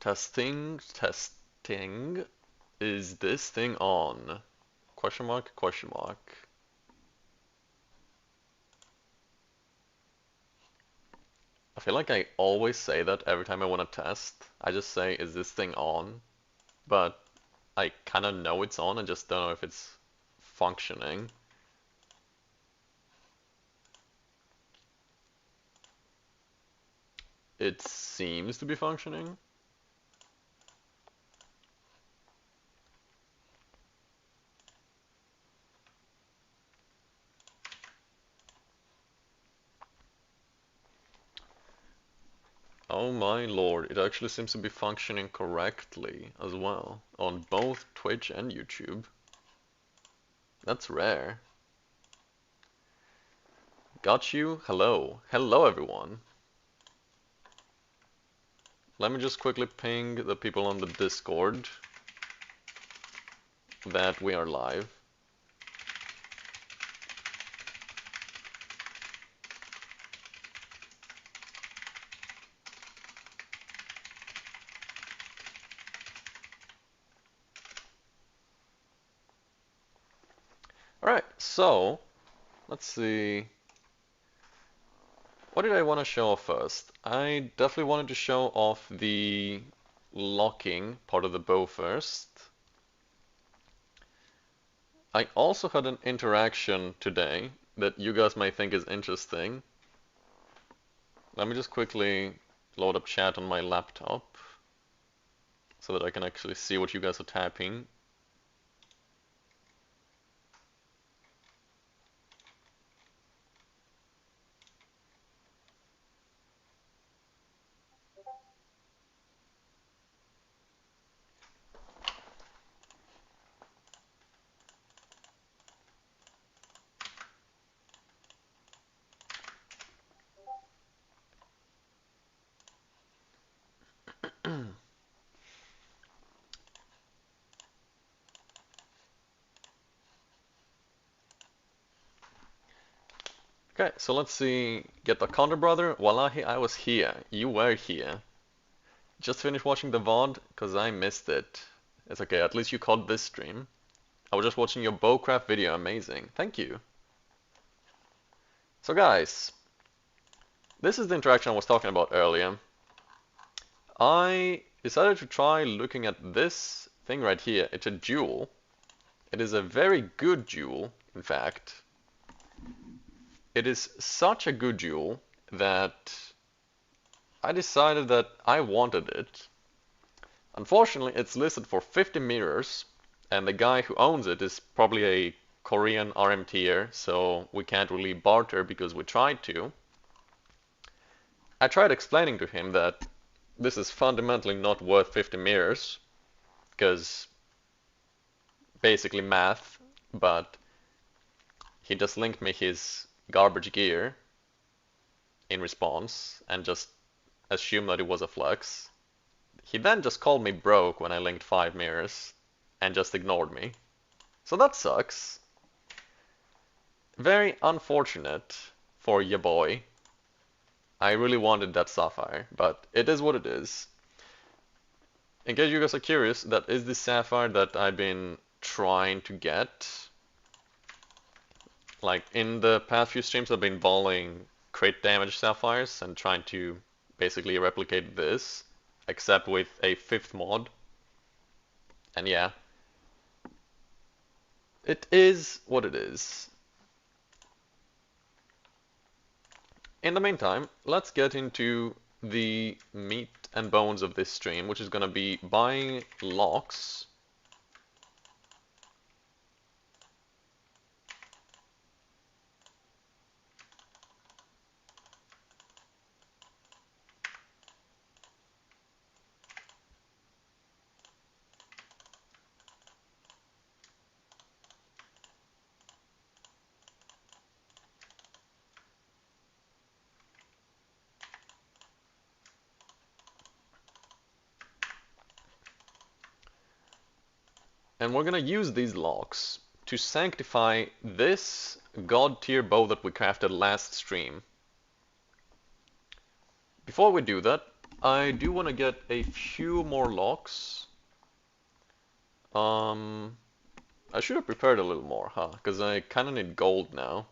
Testing, testing. Is this thing on? Question mark, question mark. I feel like I always say that every time I want to test. I just say, is this thing on? But I kind of know it's on, I just don't know if it's functioning. It seems to be functioning. Oh my lord, it actually seems to be functioning correctly as well on both Twitch and YouTube. That's rare. Got you? Hello. Hello everyone. Let me just quickly ping the people on the Discord that we are live. Alright, so let's see. What did I want to show off first? I definitely wanted to show off the locking part of the bow first. I also had an interaction today that you guys might think is interesting. Let me just quickly load up chat on my laptop so that I can actually see what you guys are typing. Okay, so let's see. Get the counter, brother. Wallahi, I was here. You were here. Just finished watching the VOD because I missed it. It's okay, at least you caught this stream. I was just watching your bowcraft video. Amazing. Thank you. So guys, this is the interaction I was talking about earlier. I decided to try looking at this thing right here. It's a jewel. It is a very good jewel, in fact. It is such a good jewel that I decided that I wanted it. Unfortunately, it's listed for 50 mirrors, and the guy who owns it is probably a Korean RMTer, so we can't really barter because we tried to. I tried explaining to him that this is fundamentally not worth 50 mirrors, because basically math, but he just linked me his garbage gear in response and just assumed that it was a flex. He then just called me broke when I linked 5 mirrors and just ignored me. So that sucks. Very unfortunate for ya boy. I really wanted that sapphire, but it is what it is. In case you guys are curious, that is the sapphire that I've been trying to get. Like in the past few streams I've been volleying crit damage sapphires and trying to basically replicate this, except with a 5th mod. And yeah, it is what it is. In the meantime, let's get into the meat and bones of this stream, which is gonna be buying locks. And we're gonna use these locks to sanctify this god tier bow that we crafted last stream. Before we do that, I do want to get a few more locks. I should have prepared a little more, huh? Because I kind of need gold now.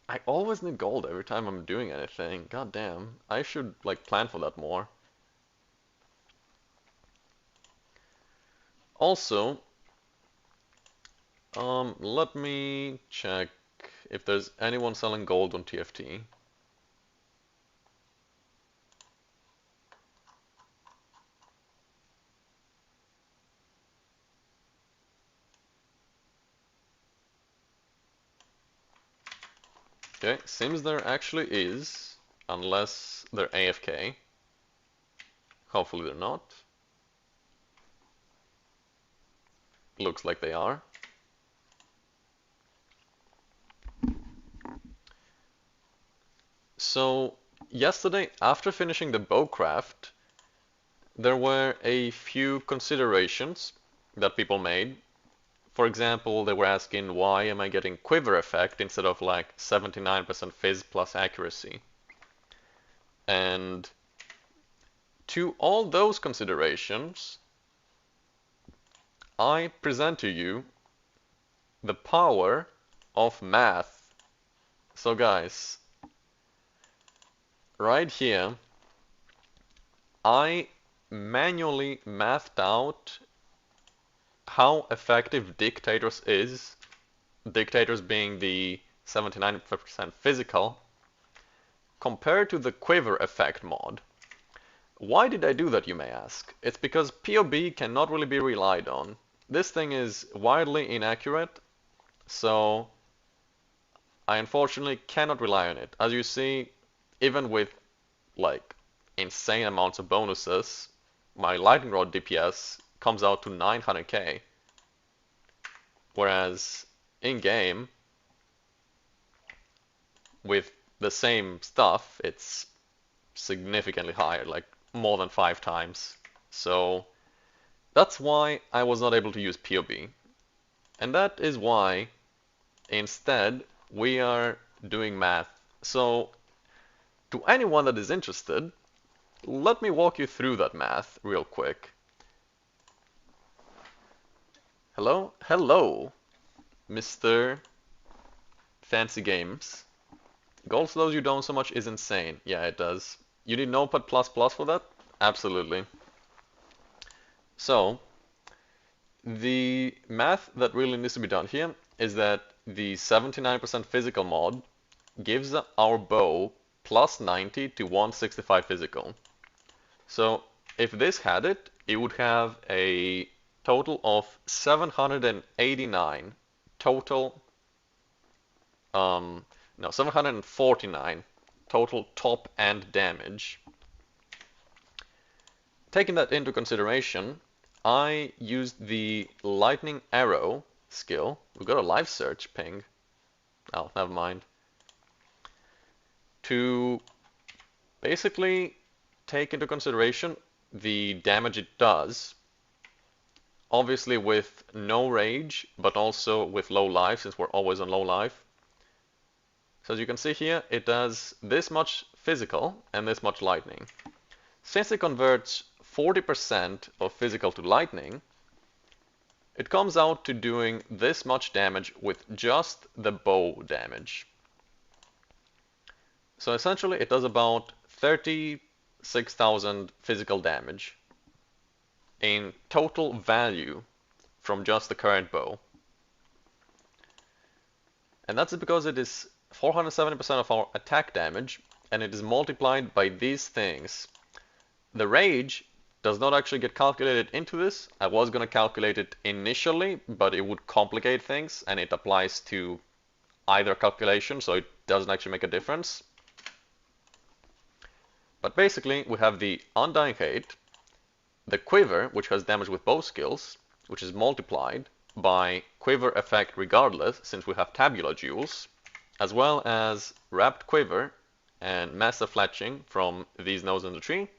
I always need gold every time I'm doing anything. God damn. I should, like, plan for that more. Also, let me check if there's anyone selling gold on TFT. Okay, seems there actually is, unless they're AFK. Hopefully they're not. Looks like they are. So, yesterday, after finishing the bowcraft, there were a few considerations that people made. For example, they were asking, why am I getting quiver effect instead of like 79% fizz plus accuracy? And to all those considerations, I present to you the power of math. So guys, right here, I manually mathed out how effective Dictators is, Dictators being the 79% physical, compared to the Quiver effect mod. Why did I do that, you may ask? It's because POB cannot really be relied on. This thing is wildly inaccurate, so I unfortunately cannot rely on it. As you see, even with like insane amounts of bonuses, my Lightning Rod DPS comes out to 900k. Whereas in-game, with the same stuff, it's significantly higher, like more than 5 times. So that's why I was not able to use POB. And that is why, instead, we are doing math. So to anyone that is interested, let me walk you through that math real quick. Hello? Hello, Mr. Fancy Games. Gold slows you down so much is insane. Yeah, it does. You need Notepad++ for that? Absolutely. So, the math that really needs to be done here is that the 79% physical mod gives our bow plus 90 to 165 physical. So, if this had it, it would have a total of 789 total, no, 749 total top end damage. Taking that into consideration, I used the lightning arrow skill. We got a live search ping. Oh, never mind. To basically take into consideration the damage it does. Obviously with no rage, but also with low life, since we're always on low life. So as you can see here, it does this much physical and this much lightning. Since it converts 40% of physical to lightning, it comes out to doing this much damage with just the bow damage. So essentially it does about 36,000 physical damage in total value from just the current bow. And that's because it is 470% of our attack damage, and it is multiplied by these things. The rage does not actually get calculated into this. I was going to calculate it initially, but it would complicate things, and it applies to either calculation, so it doesn't actually make a difference. But basically, we have the Undying Hate, the Quiver, which has damage with both skills, which is multiplied by Quiver effect regardless, since we have Tabular Jewels, as well as Wrapped Quiver and Massive Fletching from these nodes in the tree.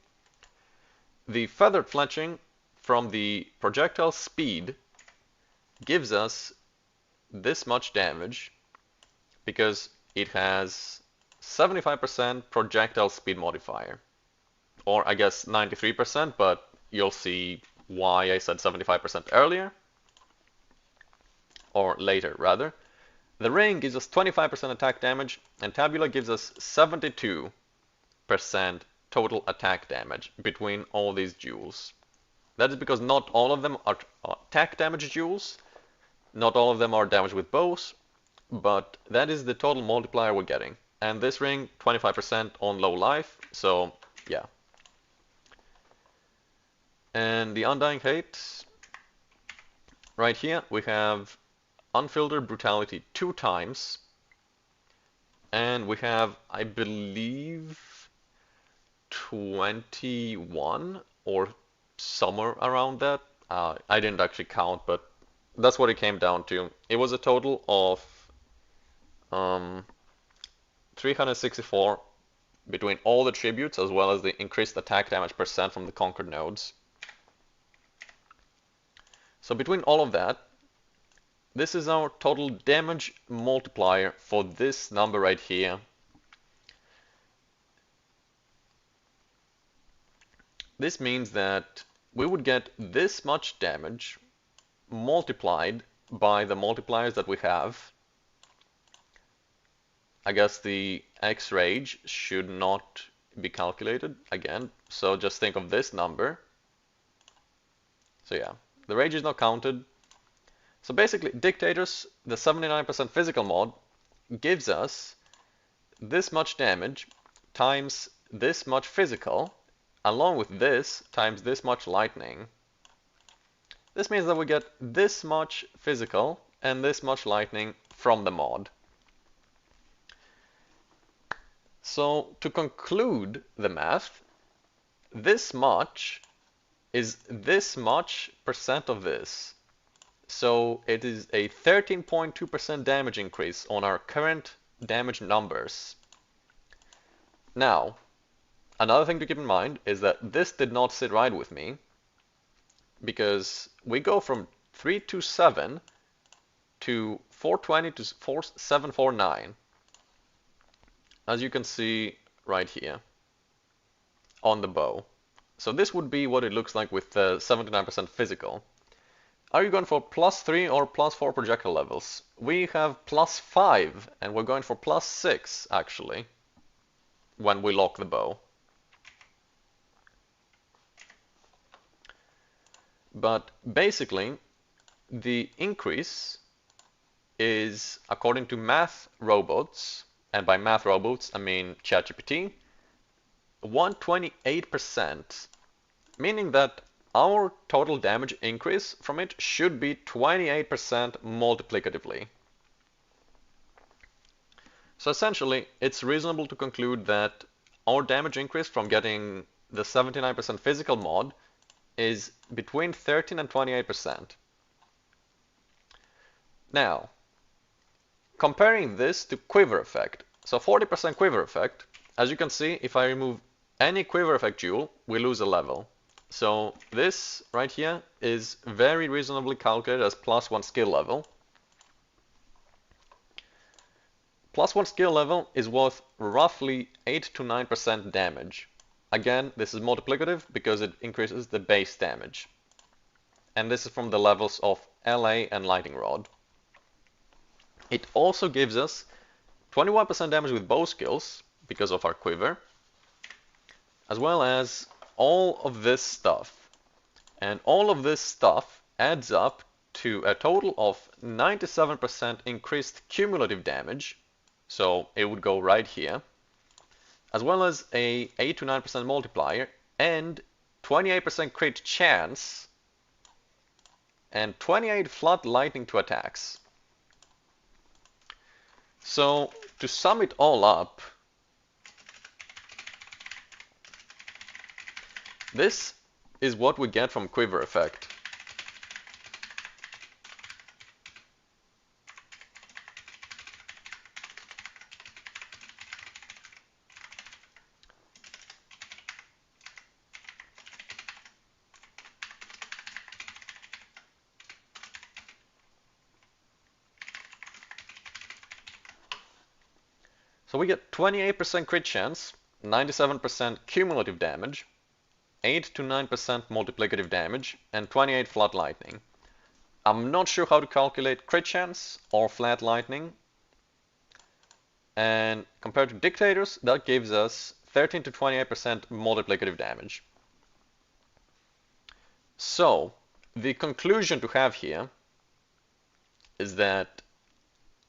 The Feathered Fletching from the projectile speed gives us this much damage because it has 75% projectile speed modifier. or I guess 93%, but you'll see why I said 75% earlier, or later rather. The ring gives us 25% attack damage, and Tabula gives us 72% total attack damage between all these jewels. That is because not all of them are attack damage jewels, not all of them are damage with bows, but that is the total multiplier we're getting. And this ring, 25% on low life, so yeah. And the Undying Hate, right here we have Unfiltered Brutality 2 times, and we have, I believe, 21 or somewhere around that. I didn't actually count, but that's what it came down to. It was a total of 364 between all the tributes as well as the increased attack damage percent from the conquered nodes. So between all of that, this is our total damage multiplier for this number right here. This means that we would get this much damage multiplied by the multipliers that we have. I guess the X rage should not be calculated again, so just think of this number. So yeah, the rage is not counted. So basically, Dictators, the 79% physical mod, gives us this much damage times this much physical, along with this times this much lightning. This means that we get this much physical and this much lightning from the mod. So to conclude the math, this much is this much percent of this. So it is a 13.2% damage increase on our current damage numbers. Now, another thing to keep in mind is that this did not sit right with me, because we go from 327 to 420 to 4749, as you can see right here on the bow. So this would be what it looks like with the 79% physical. Are you going for +3 or +4 projectile levels? We have +5, and we're going for +6 actually when we lock the bow. But basically, the increase is, according to math robots, and by math robots I mean ChatGPT, 128%, meaning that our total damage increase from it should be 28% multiplicatively. So essentially, it's reasonable to conclude that our damage increase from getting the 79% physical mod is between 13 and 28%. Now, comparing this to quiver effect. So 40% quiver effect, as you can see, if I remove any quiver effect jewel, we lose a level. So this right here is very reasonably calculated as +1 skill level. +1 skill level is worth roughly 8 to 9% damage. Again, this is multiplicative because it increases the base damage. And this is from the levels of LA and Lightning Rod. It also gives us 21% damage with bow skills because of our quiver, as well as all of this stuff. And all of this stuff adds up to a total of 97% increased cumulative damage, so it would go right here, as well as a 8 to 9% multiplier and 28% crit chance and 28 flood lightning to attacks. So to sum it all up, this is what we get from quiver effect. So we get 28% crit chance, 97% cumulative damage, 8 to 9% multiplicative damage and 28 flat lightning. I'm not sure how to calculate crit chance or flat lightning. And compared to dictators, that gives us 13 to 28% multiplicative damage. So, the conclusion to have here is that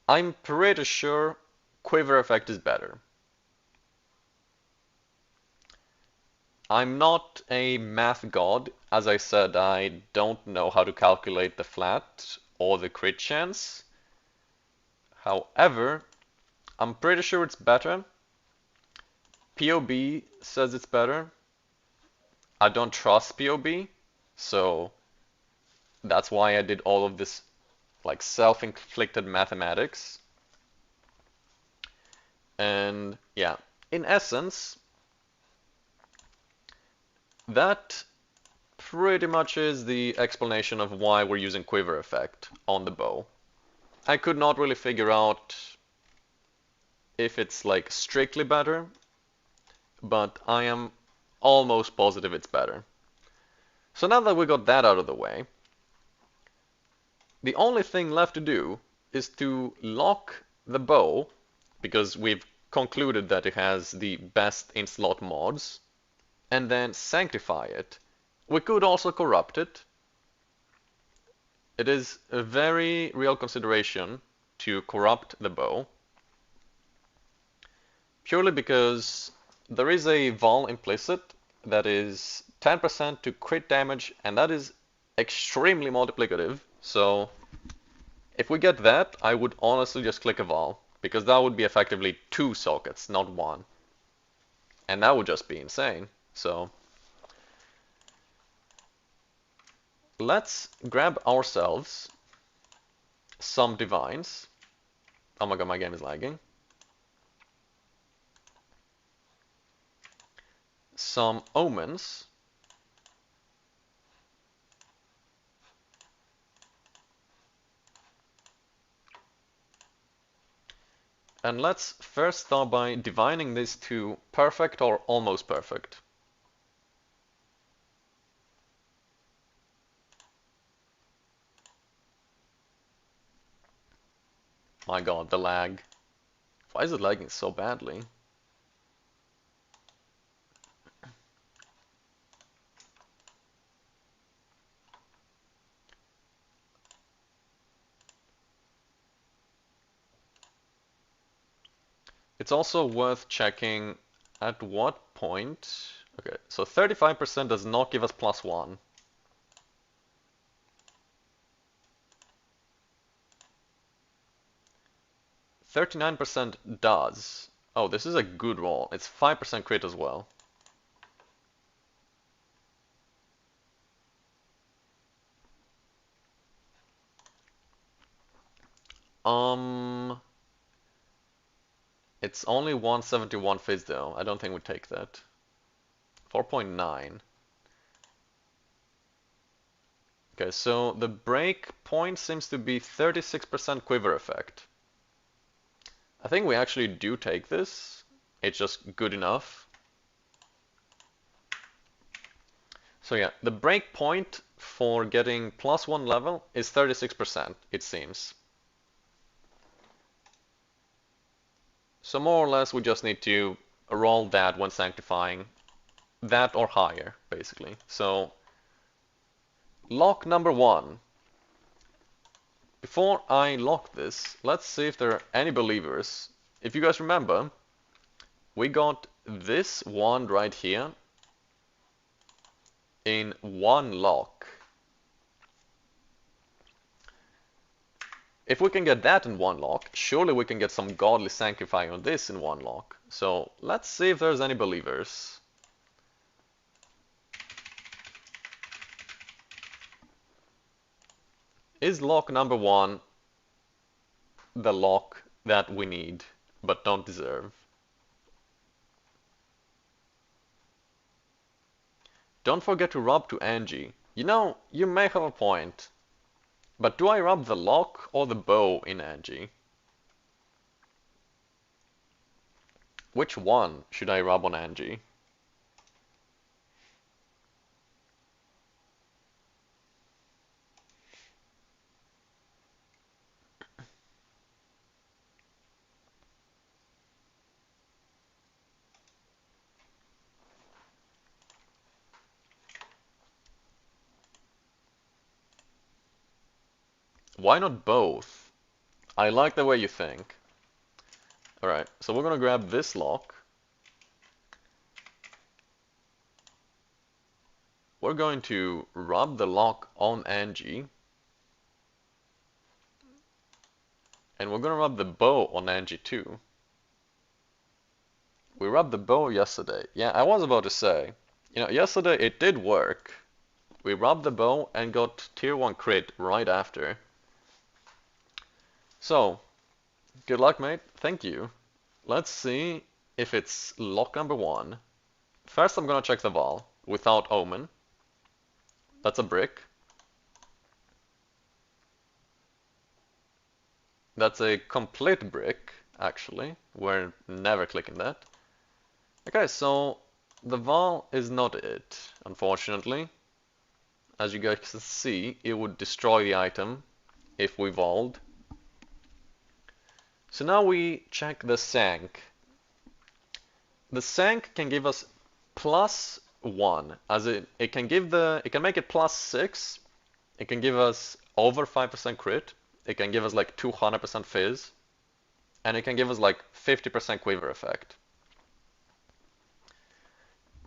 I'm pretty sure Quiver effect is better. I'm not a math god. As I said, I don't know how to calculate the flat or the crit chance. However, I'm pretty sure it's better. POB says it's better. I don't trust POB, so that's why I did all of this like self-inflicted mathematics. And yeah, in essence, that pretty much is the explanation of why we're using Quiver effect on the bow. I could not really figure out if it's like strictly better, but I am almost positive it's better. So now that we got that out of the way, the only thing left to do is to lock the bow, because we've concluded that it has the best in-slot mods, and then sanctify it. We could also corrupt it. It is a very real consideration to corrupt the bow, purely because there is a vol implicit that is 10% to crit damage, and that is extremely multiplicative. So if we get that, I would honestly just click a vol, because that would be effectively 2 sockets, not 1. And that would just be insane. So let's grab ourselves some divines. Oh my god, my game is lagging. Some omens. And let's first start by divining this to perfect or almost perfect. My god, the lag. Why is it lagging so badly? It's also worth checking at what point. Okay, so 35% does not give us +1. 39% does. Oh, this is a good roll. It's 5% crit as well. It's only 171 fizz though. I don't think we take that. 4.9. Okay, so the break point seems to be 36% quiver effect. I think we actually do take this. It's just good enough. So yeah, the break point for getting +1 level is 36%, it seems. So more or less we just need to roll that when sanctifying. That or higher, basically. So lock number 1. Before I lock this, let's see if there are any believers. If you guys remember, we got this wand right here in 1 lock. If we can get that in 1 lock, surely we can get some godly sanctifying on this in 1 lock. So let's see if there's any believers. Is lock number 1 the lock that we need but don't deserve? Don't forget to rub to Angie. You know, you may have a point. But do I rub the lock or the bow in Angie? Which one should I rub on Angie? Why not both? I like the way you think. Alright, so we're gonna grab this lock. We're going to rub the lock on Angie. And we're gonna rub the bow on Angie too. We rubbed the bow yesterday. Yeah, I was about to say, yesterday it did work. We rubbed the bow and got tier 1 crit right after. So, good luck, mate. Thank you. Let's see if it's lock number 1. First, I'm gonna check the Val without Omen. That's a brick. That's a complete brick, actually. We're never clicking that. Okay, so the Val is not it, unfortunately. As you guys can see, it would destroy the item if we Vald. So now we check the Sank. The Sank can give us +1, as it can make it +6. It can give us over 5% crit. It can give us like 200% fizz. And it can give us like 50% quiver effect.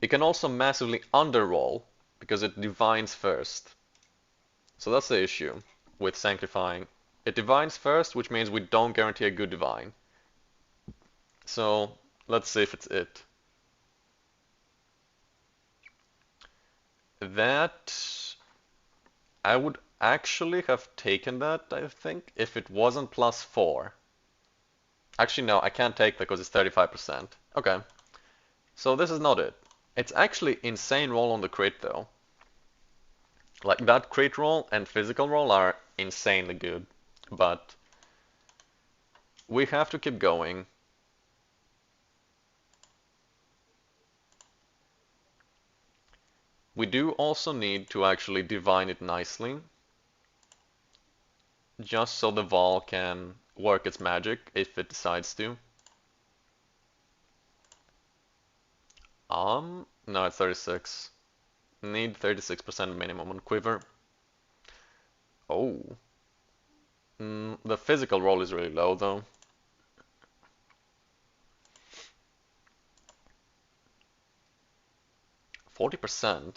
It can also massively underroll because it divines first. So that's the issue with Sanctifying. It divines first, which means we don't guarantee a good divine. So let's see if it's it. That I would actually have taken that, I think, if it wasn't +4. Actually, no, I can't take that because it's 35%. Okay, so this is not it. It's actually insane roll on the crit though. Like that crit roll and physical roll are insanely good, but we have to keep going. We do also need to actually divine it nicely, just so the Val can work its magic if it decides to. No, it's 36. Need 36% minimum on quiver. Oh. The physical roll is really low though. %40.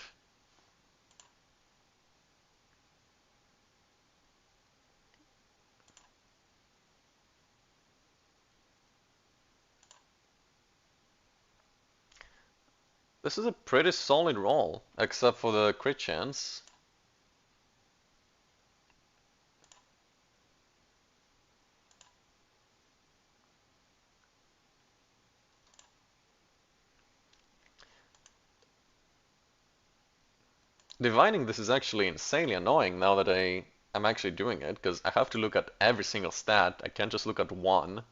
This is a pretty solid roll, except for the crit chance. Divining this is actually insanely annoying now that I'm actually doing it, because I have to look at every single stat. I can't just look at one.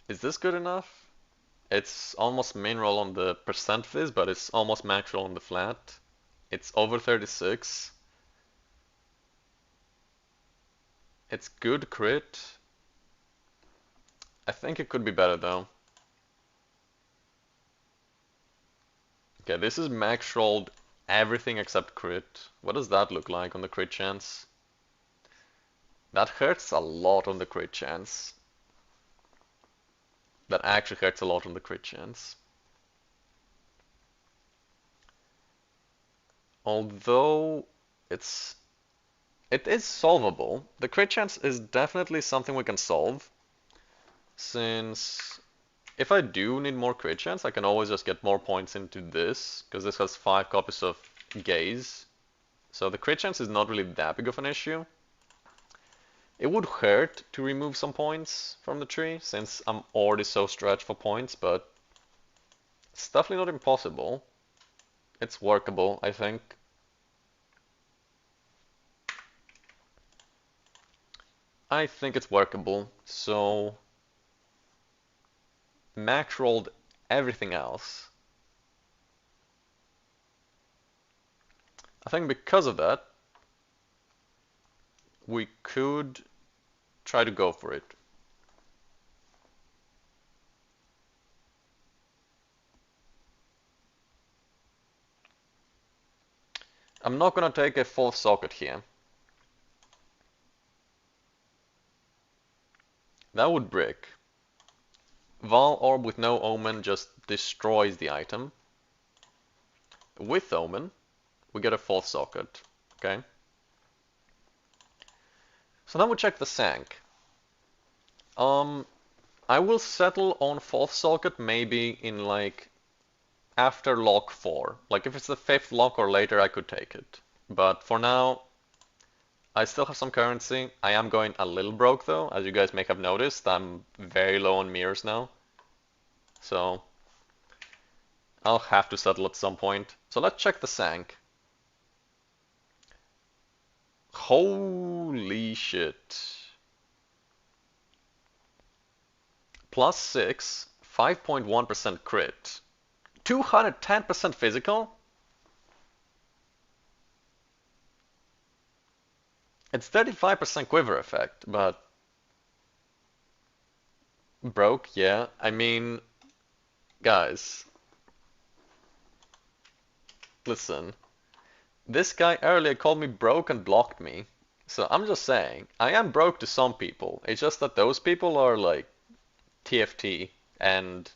Is this good enough? It's almost main roll on the percent fizz, but it's almost max roll on the flat. It's over 36. It's good crit. I think it could be better though. Okay, this is max rolled everything except crit. What does that look like on the crit chance? That hurts a lot on the crit chance. That actually hurts a lot on the crit chance. Although it is solvable. The crit chance is definitely something we can solve. Since if I do need more crit chance, I can always just get more points into this, because this has 5 copies of Gaze. So the crit chance is not really that big of an issue. It would hurt to remove some points from the tree, since I'm already so stretched for points, but it's definitely not impossible. It's workable, I think. I think it's workable. So max rolled everything else. I think because of that, we could try to go for it. I'm not gonna take a full socket here. That would brick. Val Orb with no Omen just destroys the item. With Omen, we get a false socket. Okay. So now we check the Sank. I will settle on false socket maybe in like after lock 4. Like if it's the 5th lock or later, I could take it. But for now, I still have some currency. I am going a little broke though, as you guys may have noticed. I'm very low on mirrors now. So I'll have to settle at some point. So let's check the Sank. Holy shit. +6, 5.1% crit. 210% physical? It's 35% quiver effect, but broke, yeah. I mean, guys, listen. This guy earlier called me broke and blocked me. So I'm just saying, I am broke to some people. It's just that those people are like TFT and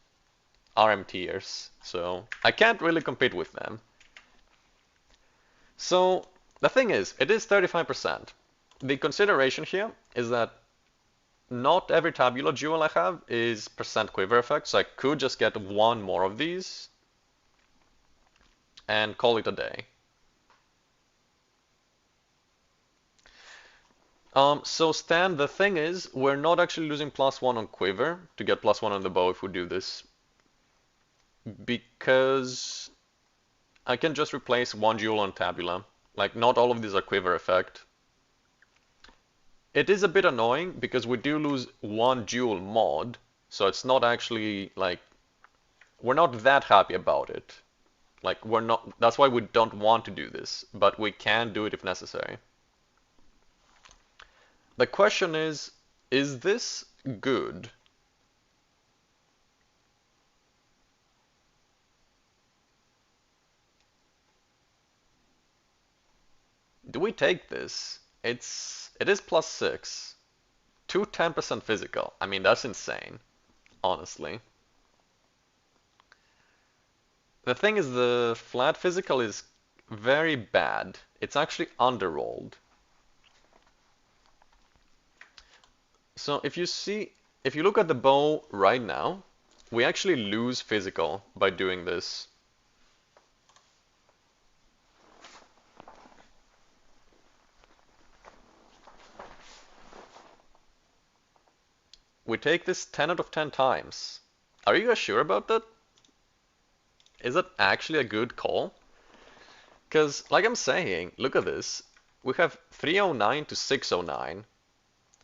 RMTers. So I can't really compete with them. So the thing is, it is 35%. The consideration here is that not every tabular jewel I have is percent quiver effect, so I could just get one more of these and call it a day. So Stan, the thing is, we're not actually losing +1 on quiver to get +1 on the bow if we do this, because I can just replace one jewel on tabula. Like, not all of these are quiver effect. It is a bit annoying because we do lose one jewel mod, so it's not actually like we're not that happy about it. Like we're not, that's why we don't want to do this, but we can do it if necessary. The question is this good? Do we take this? It is +6. 210% physical. I mean, that's insane, honestly. The thing is, the flat physical is very bad. It's actually underrolled. So if you look at the bow right now, we actually lose physical by doing this. We take this 10 out of 10 times. Are you guys sure about that? Is that actually a good call? Because, like I'm saying, look at this. We have 309 to 609.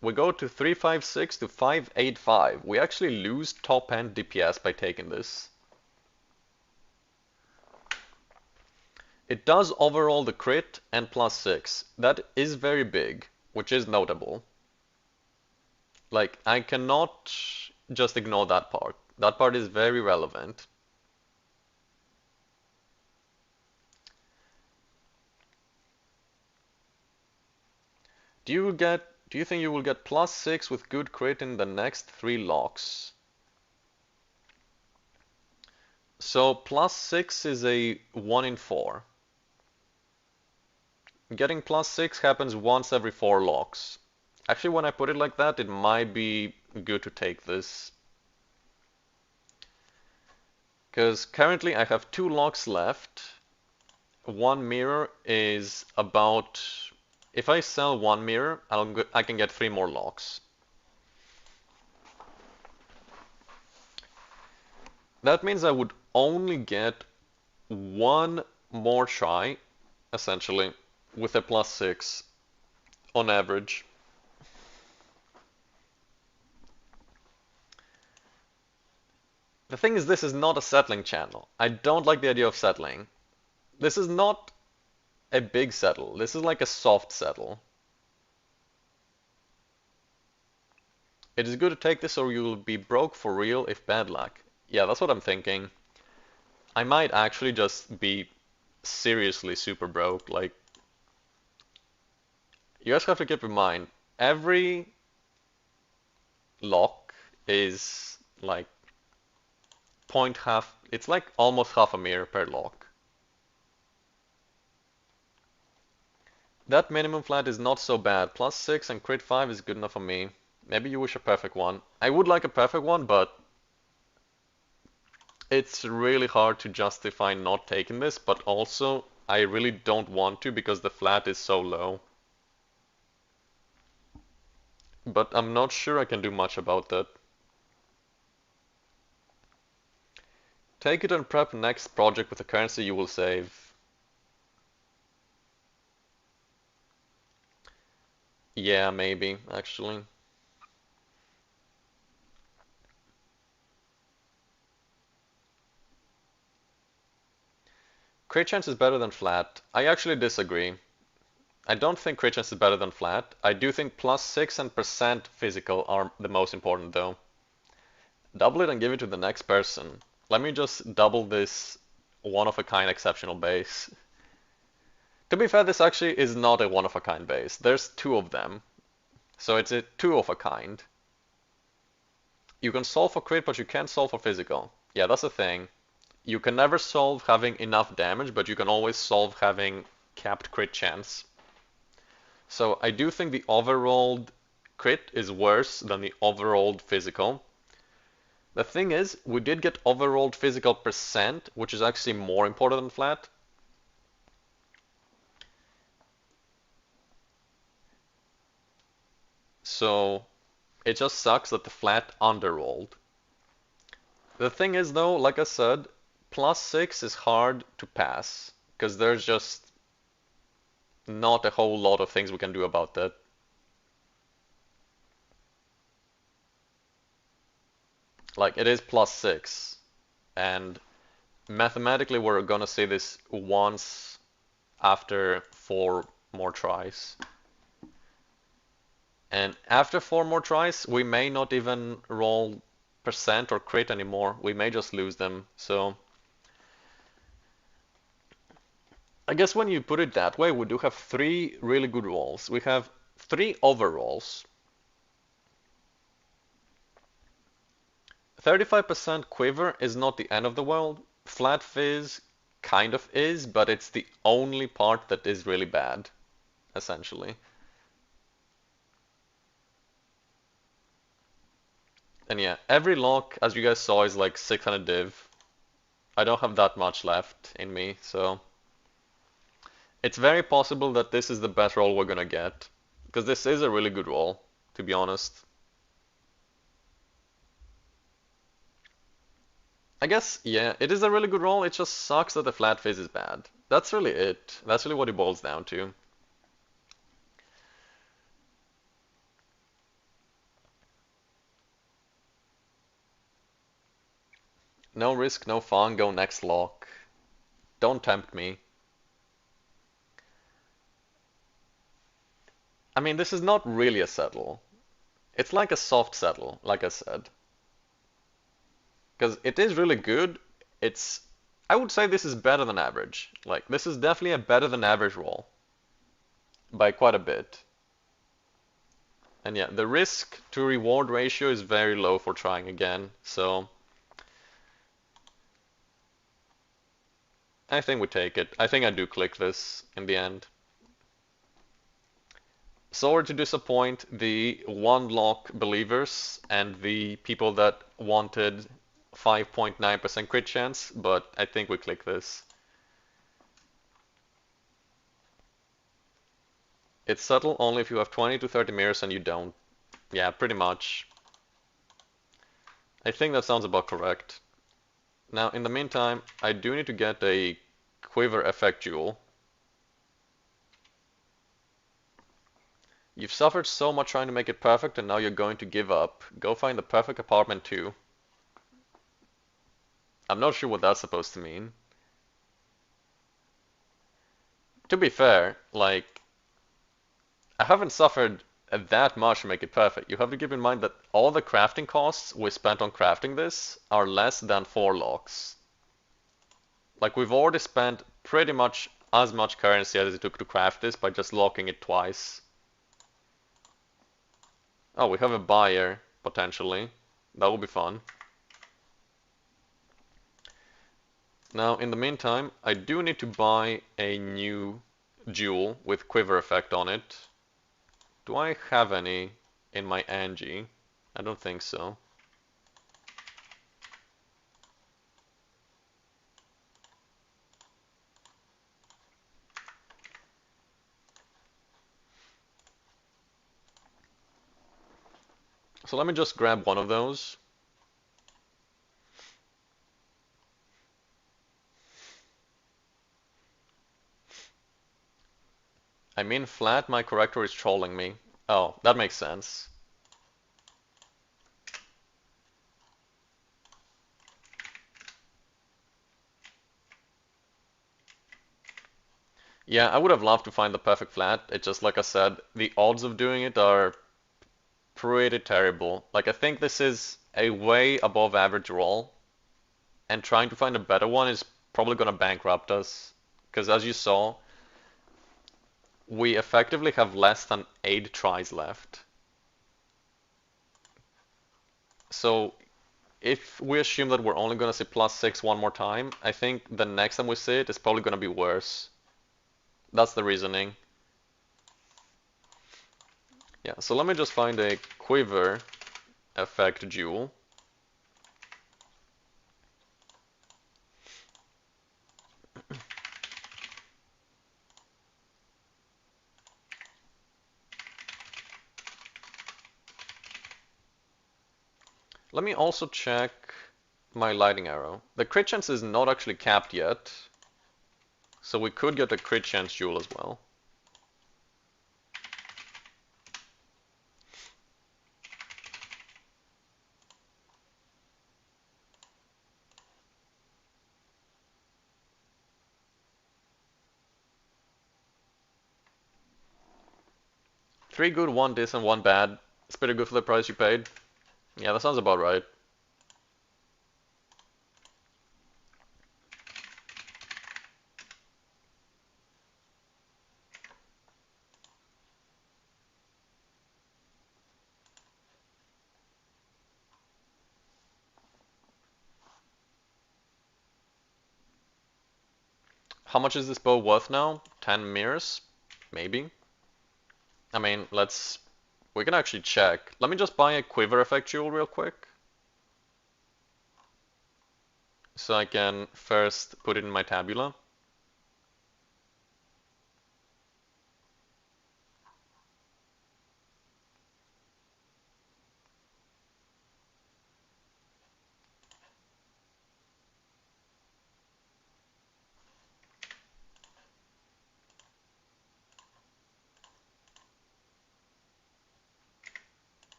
We go to 356 to 585. We actually lose top end DPS by taking this. It does overall the crit and +6. That is very big, which is notable. Like, I cannot just ignore that part. That part is very relevant. Do you think you will get +6 with good crit in the next 3 locks? So +6 is a 1 in 4. Getting +6 happens once every 4 locks. Actually, when I put it like that, it might be good to take this. Because currently I have 2 locks left. One mirror is about... If I sell one mirror, I can get 3 more locks. That means I would only get one more try, essentially, with a +6 on average. The thing is, this is not a settling channel. I don't like the idea of settling. This is not a big settle. This is like a soft settle. It is good to take this or you will be broke for real if bad luck. Yeah, that's what I'm thinking. I might actually just be seriously super broke. Like, you guys have to keep in mind, every lock is like point half, it's like almost half a mirror per lock. That minimum flat is not so bad. +6 and crit 5 is good enough for me. Maybe you wish a perfect one. I would like a perfect one, but it's really hard to justify not taking this, but also I really don't want to because the flat is so low. But I'm not sure I can do much about that. Take it and prep next project with the currency you will save. Yeah, maybe, actually. Crit chance is better than flat. I actually disagree. I don't think crit chance is better than flat. I do think +6 and percent physical are the most important though. Double it and give it to the next person. Let me just double this one-of-a-kind exceptional base. To be fair, this actually is not a one-of-a-kind base. There's two of them. So it's a two-of-a-kind. You can solve for crit, but you can't solve for physical. Yeah, that's the thing. You can never solve having enough damage, but you can always solve having capped crit chance. So I do think the overrolled crit is worse than the overrolled physical. The thing is, we did get overrolled physical percent, which is actually more important than flat. So it just sucks that the flat underrolled. The thing is though, like I said, +6 is hard to pass, because there's just not a whole lot of things we can do about that. Like, it is +6, and mathematically we're gonna see this once after 4 more tries. And after 4 more tries, we may not even roll percent or crit anymore. We may just lose them. So I guess when you put it that way, we do have 3 really good rolls. We have 3 overrolls. 35% quiver is not the end of the world. Flat fizz kind of is, but it's the only part that is really bad, essentially. And yeah, every lock, as you guys saw, is like 600 div. I don't have that much left in me, so it's very possible that this is the best roll we're gonna get. Because this is a really good roll, to be honest. I guess, yeah, it is a really good roll, it just sucks that the flat fizz is bad. That's really it. That's really what it boils down to. No risk, no fun, go next lock. Don't tempt me. I mean, this is not really a settle. It's like a soft settle, like I said. Because it is really good. I would say this is better than average. Like, this is definitely a better than average roll. By quite a bit. And yeah, the risk to reward ratio is very low for trying again, so I think we take it. I think I do click this in the end. Sorry to disappoint the one lock believers and the people that wanted 5.9% crit chance, but I think we click this. It's subtle only if you have 20 to 30 mirrors and you don't. Yeah, pretty much. I think that sounds about correct. Now, in the meantime, I do need to get a quiver effect jewel. You've suffered so much trying to make it perfect and now you're going to give up. Go find the perfect apartment too. I'm not sure what that's supposed to mean. To be fair, like, I haven't suffered that much to make it perfect. You have to keep in mind that all the crafting costs we spent on crafting this are less than 4 locks. Like, we've already spent pretty much as much currency as it took to craft this by just locking it twice. Oh, we have a buyer, potentially. That will be fun. Now, in the meantime, I do need to buy a new jewel with quiver effect on it. Do I have any in my Angie? I don't think so. So let me just grab one of those. I mean flat, my corrector is trolling me. Oh, that makes sense. Yeah, I would have loved to find the perfect flat. It's just like I said, the odds of doing it are pretty terrible. Like, I think this is a way above average roll, and trying to find a better one is probably gonna bankrupt us. Because as you saw, we effectively have less than 8 tries left. So if we assume that we're only gonna see +6 one more time, I think the next time we see it is probably gonna be worse. That's the reasoning. Yeah, so let me just find a quiver effect jewel. Let me also check my lighting arrow. The crit chance is not actually capped yet, so we could get a crit chance jewel as well. Three good, one decent, one bad. It's pretty good for the price you paid. Yeah, that sounds about right. How much is this bow worth now? 10 mirrors? Maybe. I mean, we can actually check. Let me just buy a quiver effect jewel real quick. So I can first put it in my tabula.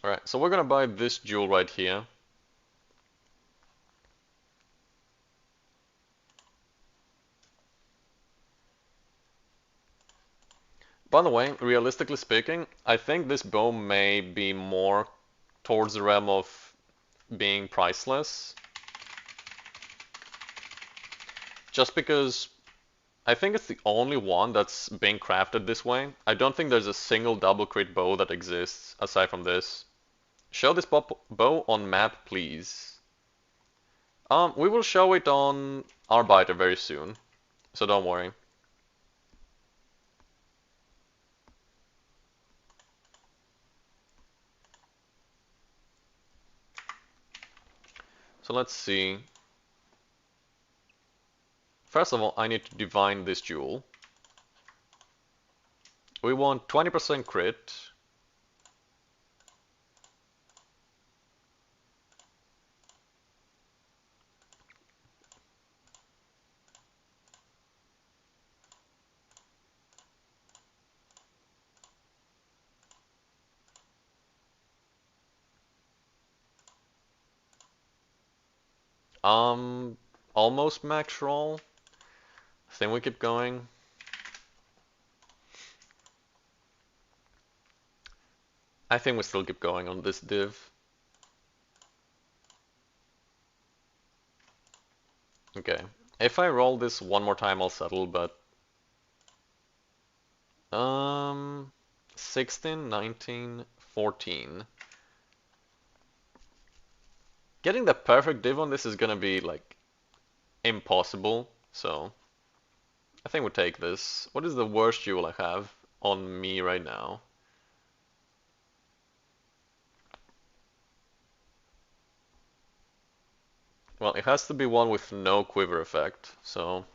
Alright, so we're gonna buy this jewel right here. By the way, realistically speaking, I think this bow may be more towards the realm of being priceless. Just because I think it's the only one that's being crafted this way. I don't think there's a single double crit bow that exists aside from this. Show this bow on map, please. We will show it on Arbiter very soon, so don't worry. So let's see. first of all, I need to divine this jewel. We want 20% crit. Almost max roll. I think we keep going. I think we still keep going on this div. Okay. If I roll this one more time, I'll settle, but 16, 19, 14. Getting the perfect div on this is gonna be like impossible, so I think we'll take this. What is the worst jewel I have on me right now? Well, it has to be one with no quiver effect, so...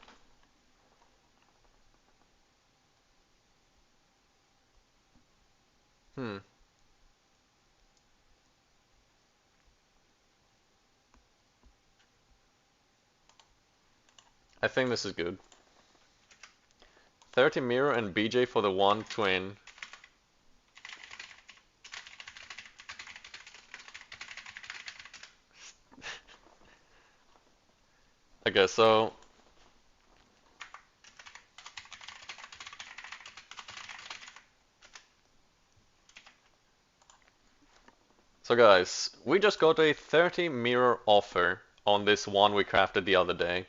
I think this is good. 30 mirror and BJ for the one twin. Okay, so... So guys, we just got a 30 mirror offer on this wand we crafted the other day.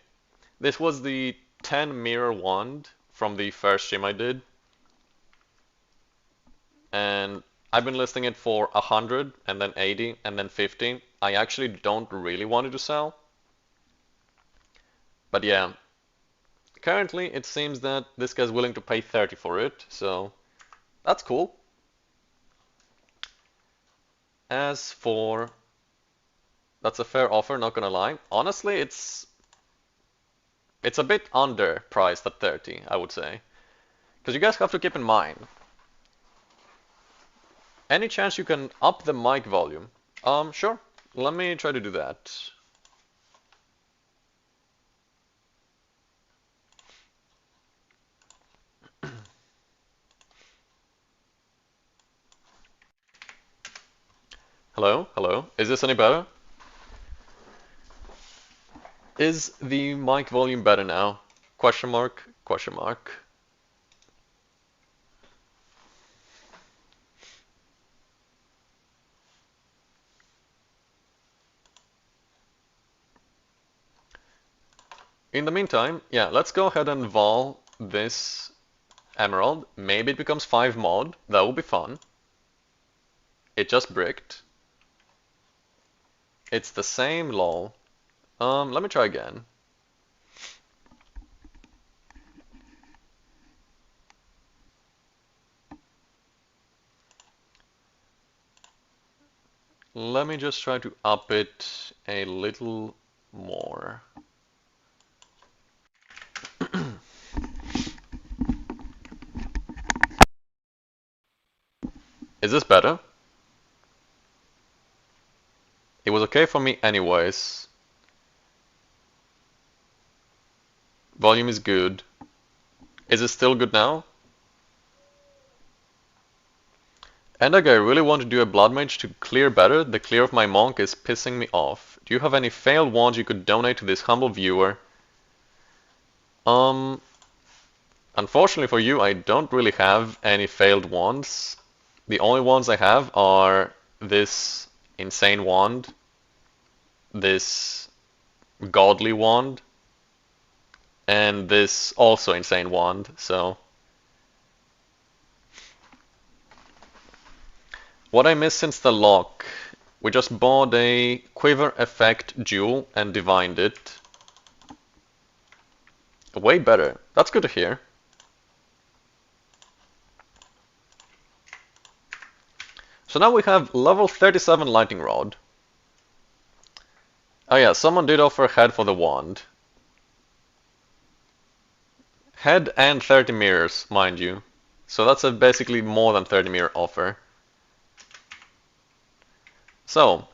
This was the 10 mirror wand from the first stream I did. And I've been listing it for 100 and then 80 and then 50. I actually don't really want it to sell. But yeah, currently it seems that this guy's willing to pay 30 for it, so that's cool. As for... That's a fair offer, not gonna lie. Honestly, it's a bit underpriced at 30, I would say. Because you guys have to keep in mind, any chance you can up the mic volume? Sure. Let me try to do that. Hello? Hello? Is this any better? Is the mic volume better now? Question mark? Question mark. In the meantime, yeah, let's go ahead and vol this emerald. Maybe it becomes 5 mod. That will be fun. It just bricked. It's the same, lol. Let me try again. Let me just try to up it a little more. Is this better? It was okay for me anyways. Volume is good. Is it still good now? And I really want to do a blood mage to clear better. The clear of my monk is pissing me off. Do you have any failed wands you could donate to this humble viewer? Unfortunately for you, I don't really have any failed wands. The only ones I have are this insane wand, this godly wand, and this also insane wand, so... What I missed since the lock, we just bought a quiver effect jewel and divined it. Way better. That's good to hear. So now we have level 37 lightning rod. Oh yeah, someone did offer a head for the wand. Head and 30 mirrors, mind you. So that's a basically more than 30 mirror offer. So,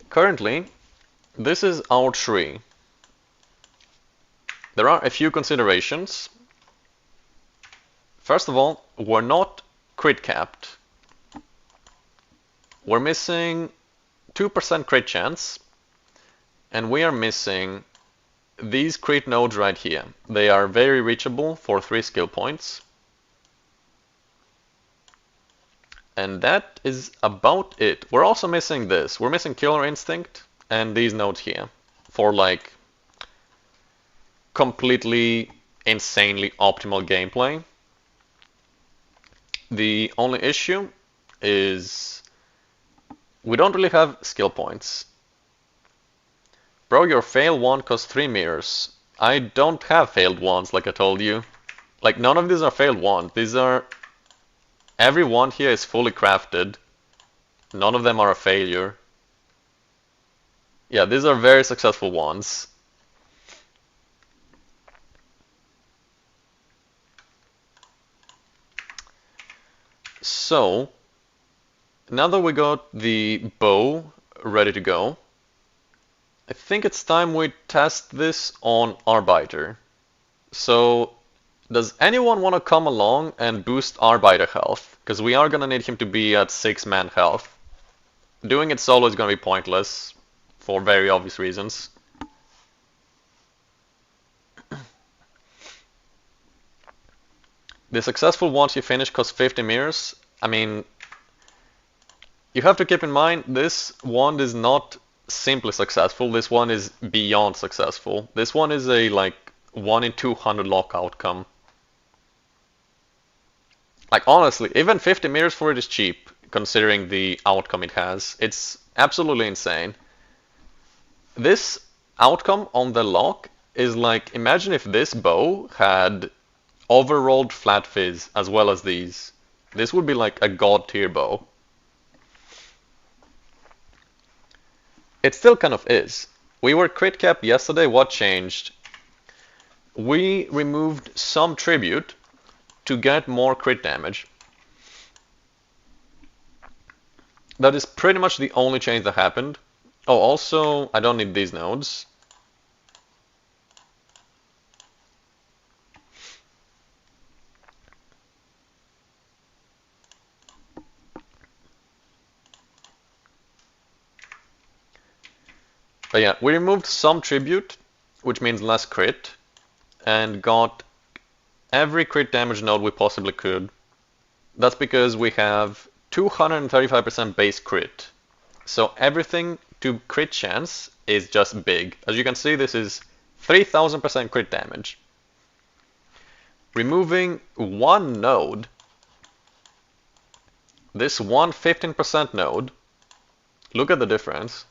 currently, this is our tree. There are a few considerations. First of all, we're not crit capped. We're missing 2% crit chance, and we are missing these crit nodes right here. They are very reachable for 3 skill points. And that is about it. We're also missing this. We're missing Killer Instinct and these nodes here for like completely insanely optimal gameplay. The only issue is we don't really have skill points. Bro, your fail one costs 3 mirrors. I don't have failed ones like I told you. Like none of these are failed ones. These are... Every one here is fully crafted. None of them are a failure. Yeah, these are very successful ones. So, now that we got the bow ready to go, I think it's time we test this on Arbiter. So, does anyone want to come along and boost Arbiter health? Because we are going to need him to be at 6-man health. Doing it solo is going to be pointless, for very obvious reasons. The successful once you finish costs 50 mirrors. I mean, you have to keep in mind this wand is not simply successful, this one is beyond successful. This one is a like 1 in 200 lock outcome. Like honestly, even 50 mirrors for it is cheap, considering the outcome it has. It's absolutely insane. This outcome on the lock is like, imagine if this bow had overrolled flat fizz as well as these. This would be like a god tier bow. It still kind of is. We were crit capped yesterday, what changed? We removed some tribute to get more crit damage. That is pretty much the only change that happened. Oh, also, I don't need these nodes. But yeah, we removed some tribute, which means less crit, and got every crit damage node we possibly could. That's because we have 235% base crit. So everything to crit chance is just big. As you can see, this is 3000% crit damage. Removing one node, this one 15% node, look at the difference.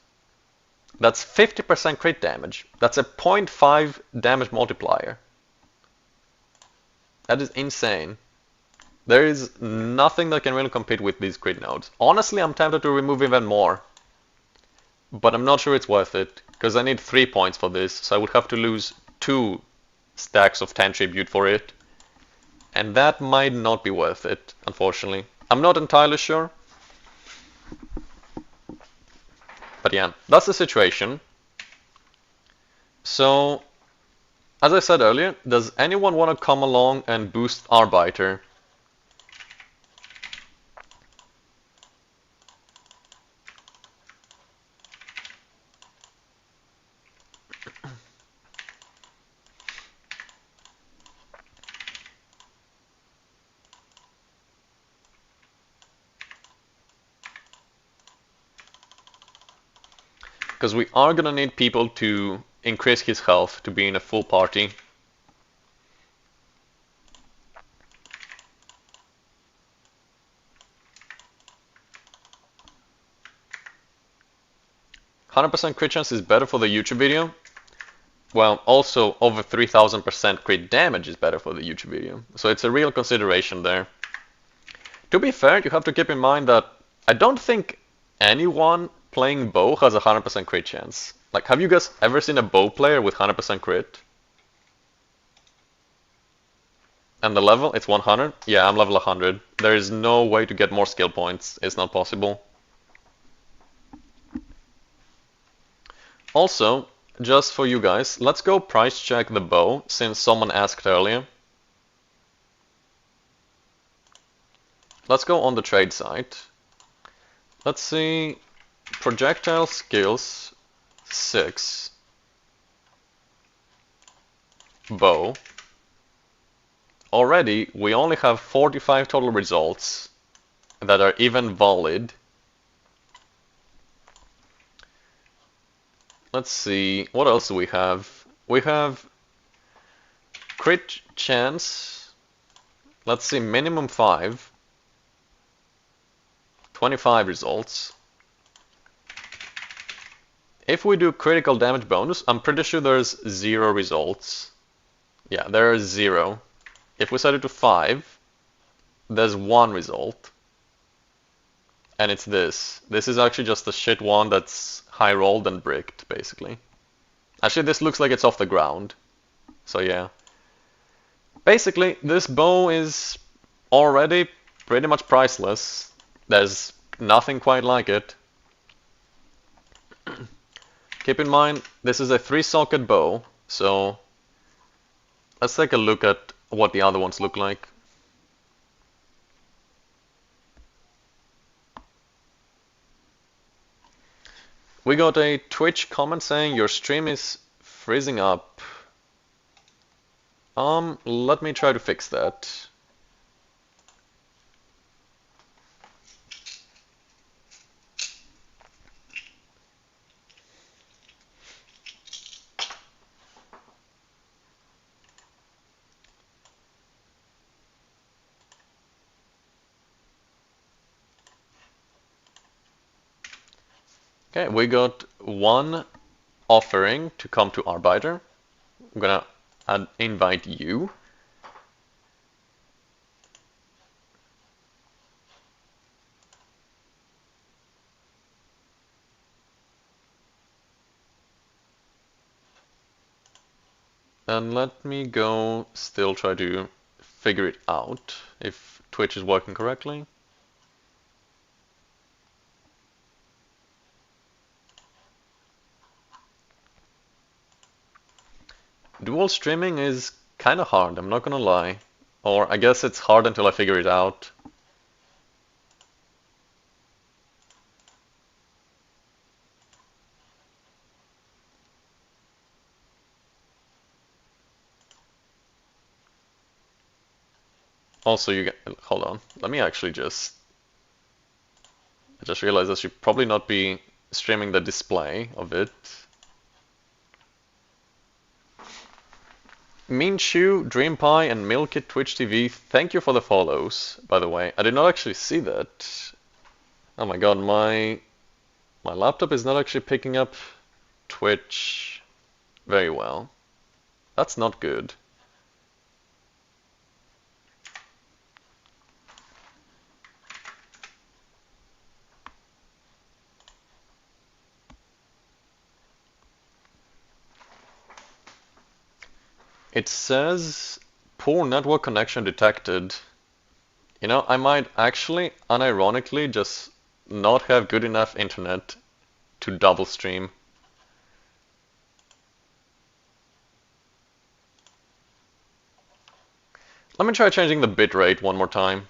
That's 50% crit damage. That's a 0.5 damage multiplier. That is insane. There is nothing that can really compete with these crit nodes. Honestly, I'm tempted to remove even more. But I'm not sure it's worth it, because I need 3 points for this, so I would have to lose 2 stacks of 10 tribute for it. And that might not be worth it, unfortunately. I'm not entirely sure. But yeah, that's the situation. So, as I said earlier, does anyone want to come along and boost Arbiter? Because we are gonna need people to increase his health to be in a full party. %100% crit chance is better for the YouTube video. Well, also over 3000% crit damage is better for the YouTube video. So it's a real consideration there. To be fair, you have to keep in mind that I don't think anyone playing bow has a 100% crit chance. Like, have you guys ever seen a bow player with 100% crit? And the level, it's 100? Yeah, I'm level 100. There is no way to get more skill points. It's not possible. Also, just for you guys, let's go price check the bow, since someone asked earlier. Let's go on the trade site. Let's see, projectile skills 6, bow. Already, we only have 45 total results that are even valid. Let's see, what else do we have? We have crit chance. Let's see, minimum 5. 25 results. If we do critical damage bonus, I'm pretty sure there's 0 results. Yeah, there is 0. If we set it to 5, there's 1 result. And it's this. This is actually just the shit one that's high rolled and bricked, basically. Actually, this looks like it's off the ground. So yeah. Basically, this bow is already pretty much priceless. There's nothing quite like it. Keep in mind, this is a 3-socket bow, so let's take a look at what the other ones look like. We got a Twitch comment saying your stream is freezing up. Let me try to fix that. Okay, we got one offering to come to Arbiter. I'm gonna invite you. And let me go still try to figure it out if Twitch is working correctly. Dual streaming is kind of hard, I'm not gonna lie. Or I guess it's hard until I figure it out. Also, you get, hold on, let me actually I just realized I should probably not be streaming the display of it. Mean Chew, Dream Pie, and Milkit Twitch TV, thank you for the follows, by the way. I did not actually see that. Oh my god, my laptop is not actually picking up Twitch very well. That's not good. It says poor network connection detected. You know, I might actually, unironically, just not have good enough internet to double stream. Let me try changing the bitrate one more time.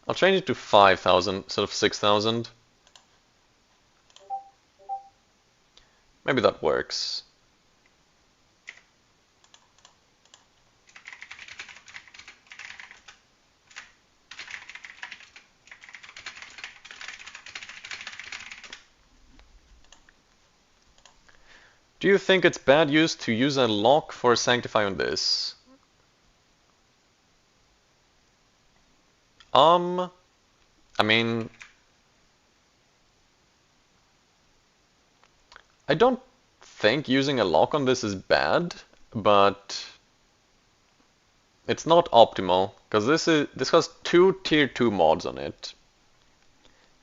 I'll change it to 5,000 instead of 6,000. Maybe that works. Do you think it's bad use to use a lock for Sanctify on this? I mean, I don't think using a lock on this is bad, but It's not optimal, because this has two tier 2 mods on it.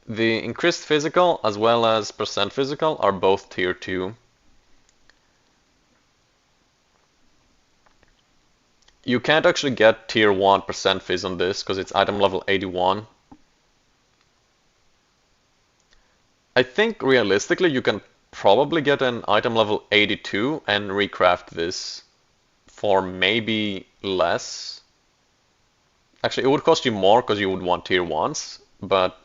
The increased physical as well as percent physical are both tier 2. You can't actually get tier 1 percent phys on this because it's item level 81. I think realistically you can probably get an item level 82 and recraft this for maybe less. Actually, it would cost you more because you would want tier 1s, but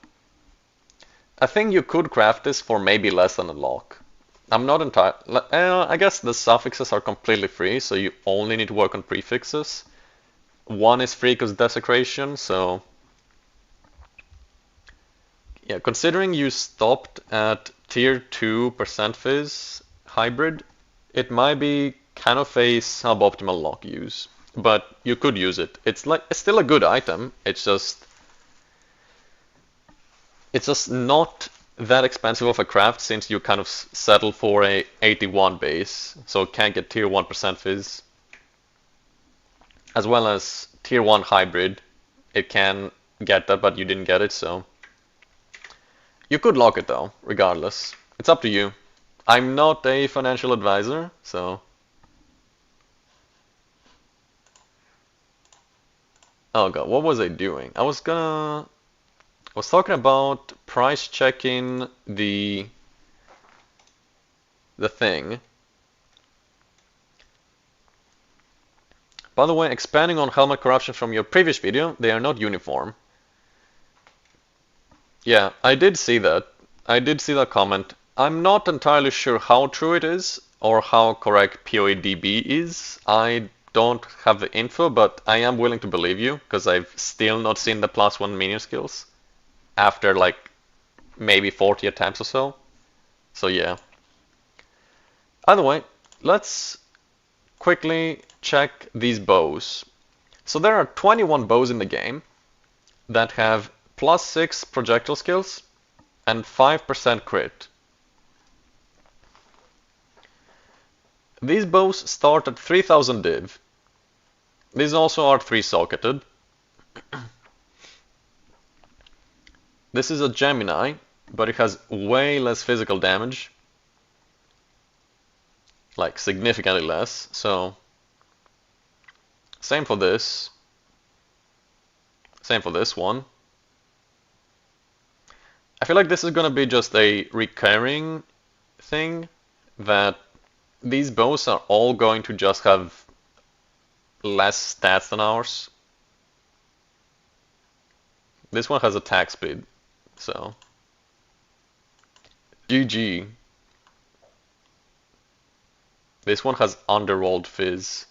I think you could craft this for maybe less than a lock. I'm not entirely... I guess the suffixes are completely free, so you only need to work on prefixes. One is free because desecration, so... Yeah, considering you stopped at tier 2 percent phys hybrid, it might be kind of a suboptimal lock use. But you could use it. It's still a good item, it's just not that expensive of a craft since you kind of settle for a 81 base, so it can't get tier 1 percent phys. As well as tier 1 hybrid, it can get that, but you didn't get it, so... You could lock it though, regardless. It's up to you. I'm not a financial advisor, so... Oh god, what was I doing? I was talking about price checking the thing. By the way, expanding on helmet corruption from your previous video, they are not uniform. Yeah, I did see that. I did see that comment. I'm not entirely sure how true it is or how correct PoEDB is. I don't have the info, but I am willing to believe you because I've still not seen the +1 minion skills after like maybe 40 attempts or so. So yeah. Either way, let's quickly check these bows. So there are 21 bows in the game that have +6 projectile skills and 5% crit. These bows start at 3000 div. These also are 3-socketed. This is a Gemini, but it has way less physical damage. Like significantly less, so same for this. Same for this one. I feel like this is gonna be just a recurring thing, that these bows are all going to just have less stats than ours. This one has attack speed, so GG. This one has underrolled fizz.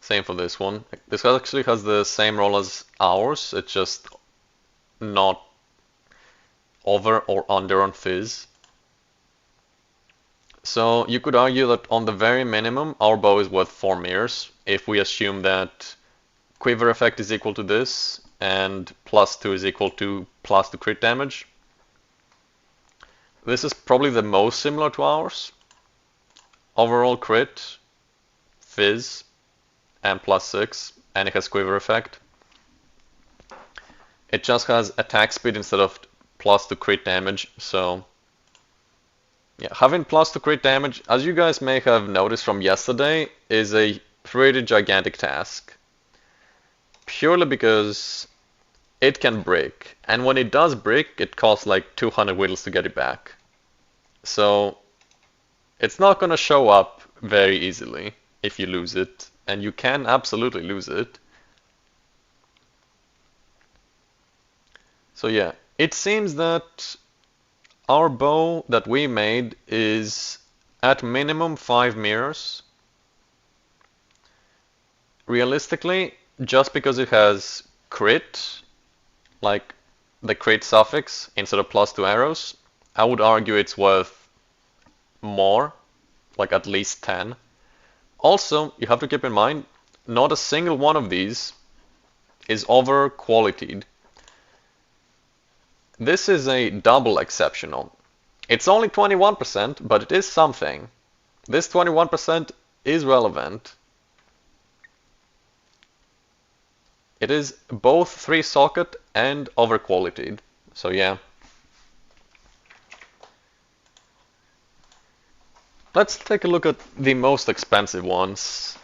Same for this one. This actually has the same roll as ours, it's just not over or under on fizz. So you could argue that on the very minimum, our bow is worth 4 mirrors, if we assume that quiver effect is equal to this, and +2 is equal to +2 crit damage. This is probably the most similar to ours. Overall crit, fizz, and +6, and it has quiver effect. It just has attack speed instead of +2 crit damage, so yeah, having +2 crit damage, as you guys may have noticed from yesterday, is a pretty gigantic task. Purely because it can break, and when it does break, it costs like 200 whittles to get it back. So it's not gonna show up very easily if you lose it, and you can absolutely lose it. So yeah, it seems that our bow that we made is at minimum 5 mirrors. Realistically, just because it has crit, like the crit suffix instead of +2 arrows, I would argue it's worth more, like at least 10. Also, you have to keep in mind, not a single one of these is over qualitied. this is a double exceptional. It's only 21%, but it is something. This 21% is relevant. It is both 3-socket and overqualitied. So yeah. Let's take a look at the most expensive ones.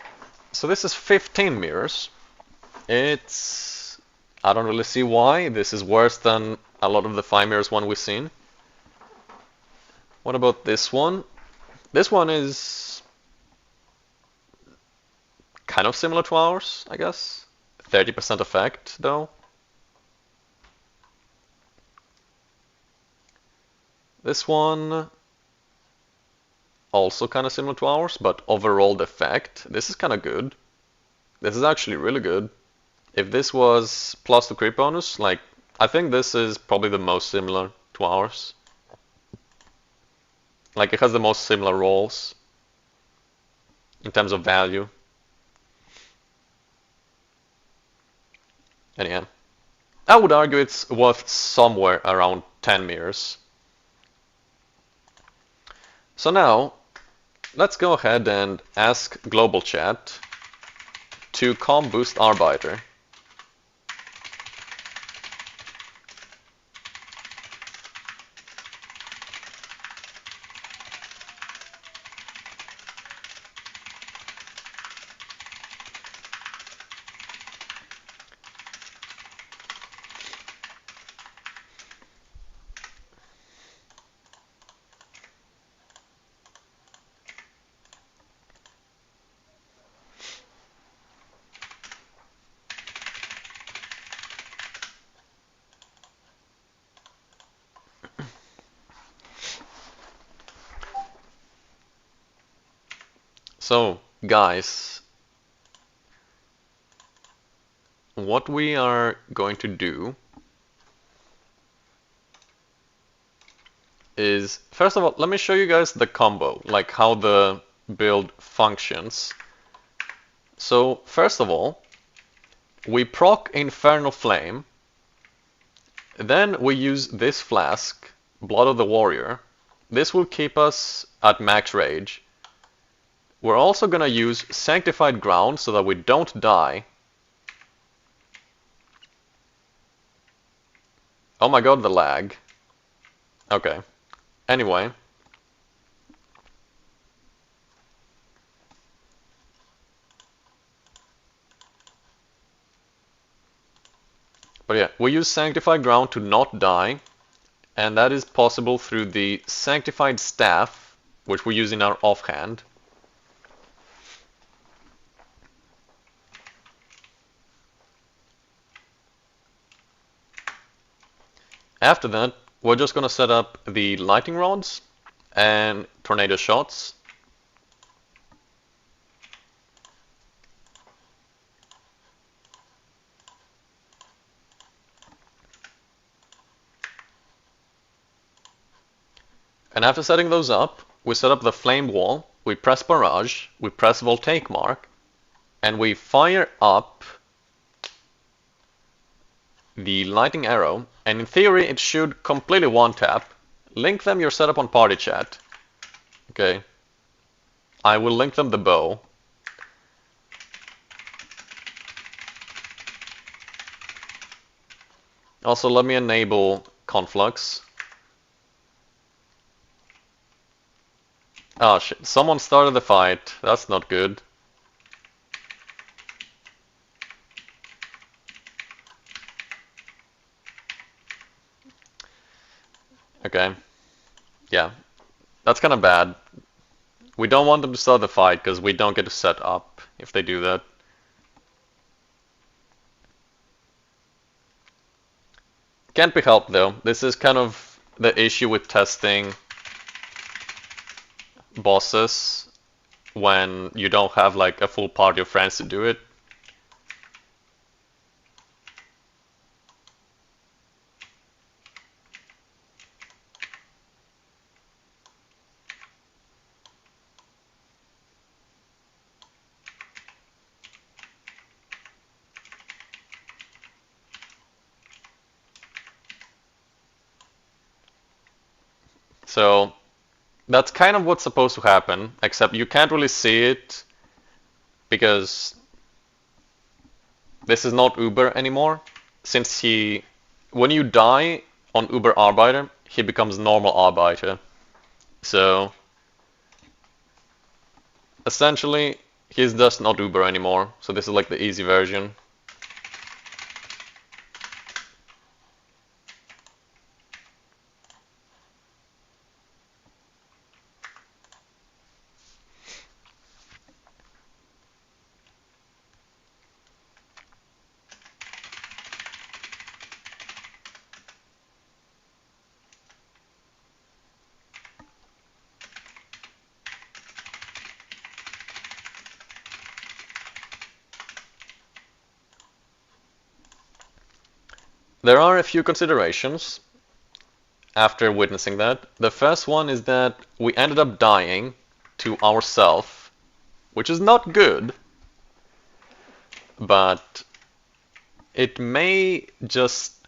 So this is 15 mirrors. I don't really see why. This is worse than a lot of the 5 mirrors one we've seen. What about this one? This one is kind of similar to ours, I guess. 30% effect, though. This one also kind of similar to ours, but overall the effect, this is kind of good. This is actually really good. If this was plus 2 creep bonus, like, I think this is probably the most similar to ours. Like, it has the most similar rolls in terms of value. And yeah, I would argue it's worth somewhere around 10 mirrors. So now, let's go ahead and ask Global Chat to com boost Arbiter. So, guys, what we are going to do is, first of all, let me show you guys the combo, like how the build functions. So, first of all, we proc Infernal Flame, then we use this flask, Blood of the Warrior. This will keep us at max rage. We're also gonna use Sanctified Ground so that we don't die. Oh my god, the lag. Okay. Anyway. But yeah, we use Sanctified Ground to not die, and that is possible through the Sanctified Staff, which we use in our offhand. After that, we're just going to set up the lightning rods and tornado shots. And after setting those up, we set up the flame wall, we press barrage, we press voltaic mark, and we fire up the lightning arrow, and in theory it should completely one-tap. Link them your setup on party chat. Okay. I will link them the bow. Also, let me enable conflux. Oh shit, someone started the fight. That's not good. Okay. Yeah. That's kind of bad. We don't want them to start the fight because we don't get to set up if they do that. Can't be helped though. This is kind of the issue with testing bosses when you don't have like a full party of friends to do it. So that's kind of what's supposed to happen, except you can't really see it because this is not Uber anymore. Since when you die on Uber Arbeiter, he becomes normal Arbeiter. So essentially, he's just not Uber anymore. So this is like the easy version. There are a few considerations after witnessing that. The first one is that we ended up dying to ourself, which is not good, but it may just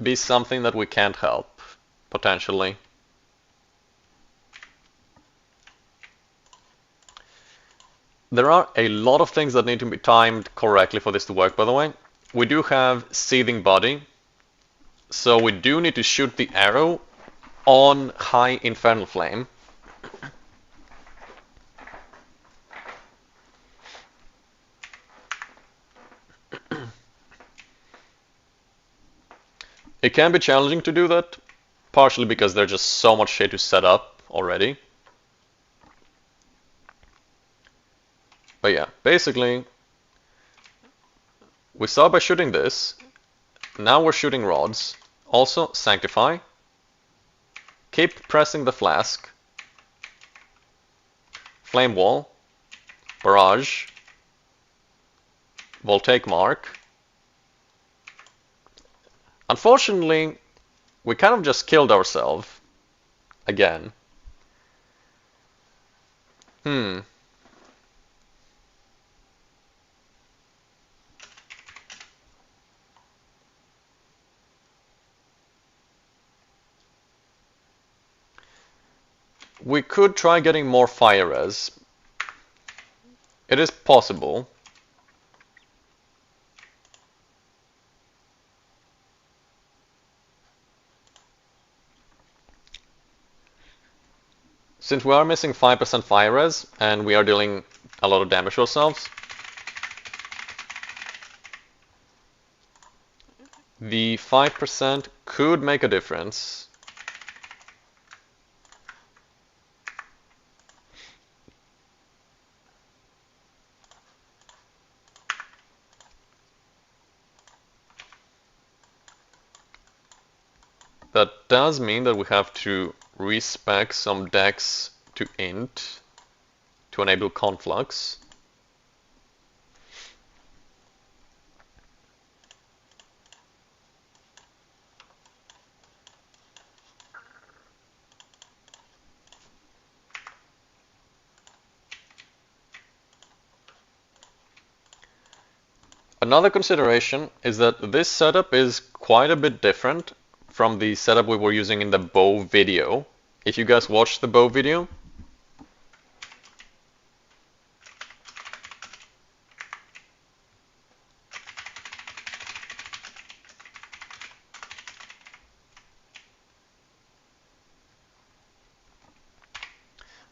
be something that we can't help, potentially. There are a lot of things that need to be timed correctly for this to work, by the way. We do have seething body, so we do need to shoot the arrow on high infernal flame. It can be challenging to do that, partially because there's just so much shit to set up already. But yeah, basically, we start by shooting this. Now we're shooting rods. Also, Sanctify. Keep pressing the flask. Flame Wall. Barrage. Voltaic Mark. Unfortunately, we kind of just killed ourselves. Again. We could try getting more fire res. It is possible. Since we are missing 5% fire res and we are dealing a lot of damage to ourselves, the 5% could make a difference. That does mean that we have to respec some dex to int to enable conflux. Another consideration is that this setup is quite a bit different from the setup we were using in the bow video. If you guys watched the bow video,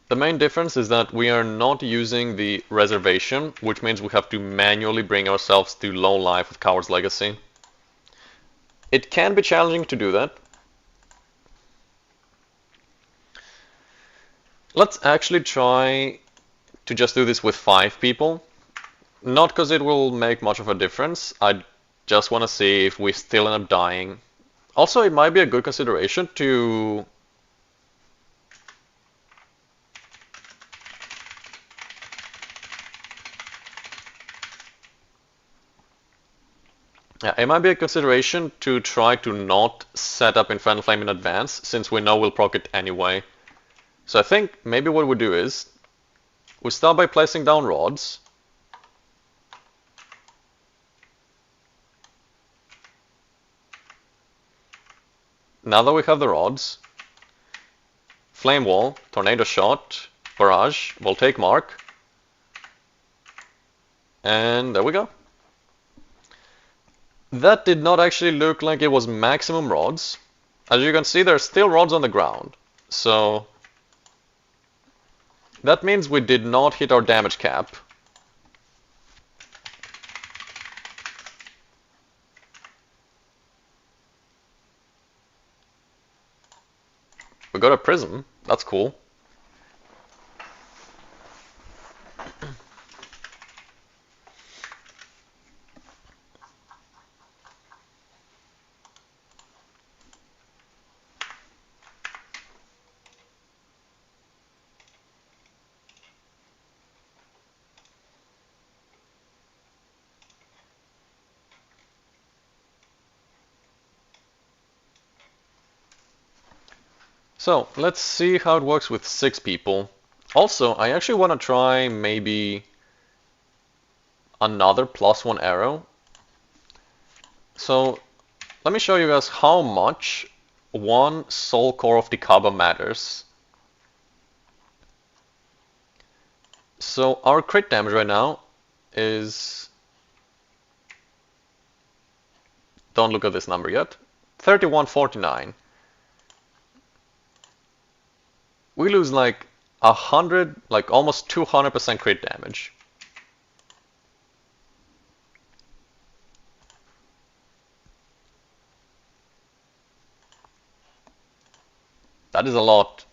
the main difference is that we are not using the reservation, which means we have to manually bring ourselves to low life with Coward's Legacy. It can be challenging to do that. Let's actually try to just do this with 5 people. Not because it will make much of a difference. I just want to see if we still end up dying. Also, it might be a good consideration to it might be a consideration to try to not set up Infernal Flame in advance, since we know we'll proc it anyway. So I think maybe what we do is, we start by placing down rods. Now that we have the rods, Flame Wall, Tornado Shot, Barrage, Voltaic Mark, and there we go. That did not actually look like it was maximum rods. As you can see, there's still rods on the ground, so that means we did not hit our damage cap. We got a prism, that's cool. So let's see how it works with 6 people. Also, I actually want to try maybe another +1 arrow. So let me show you guys how much one soul core of the Kaba matters. So our crit damage right now is, don't look at this number yet, 3149. We lose like 100, like almost 200% crit damage. That is a lot.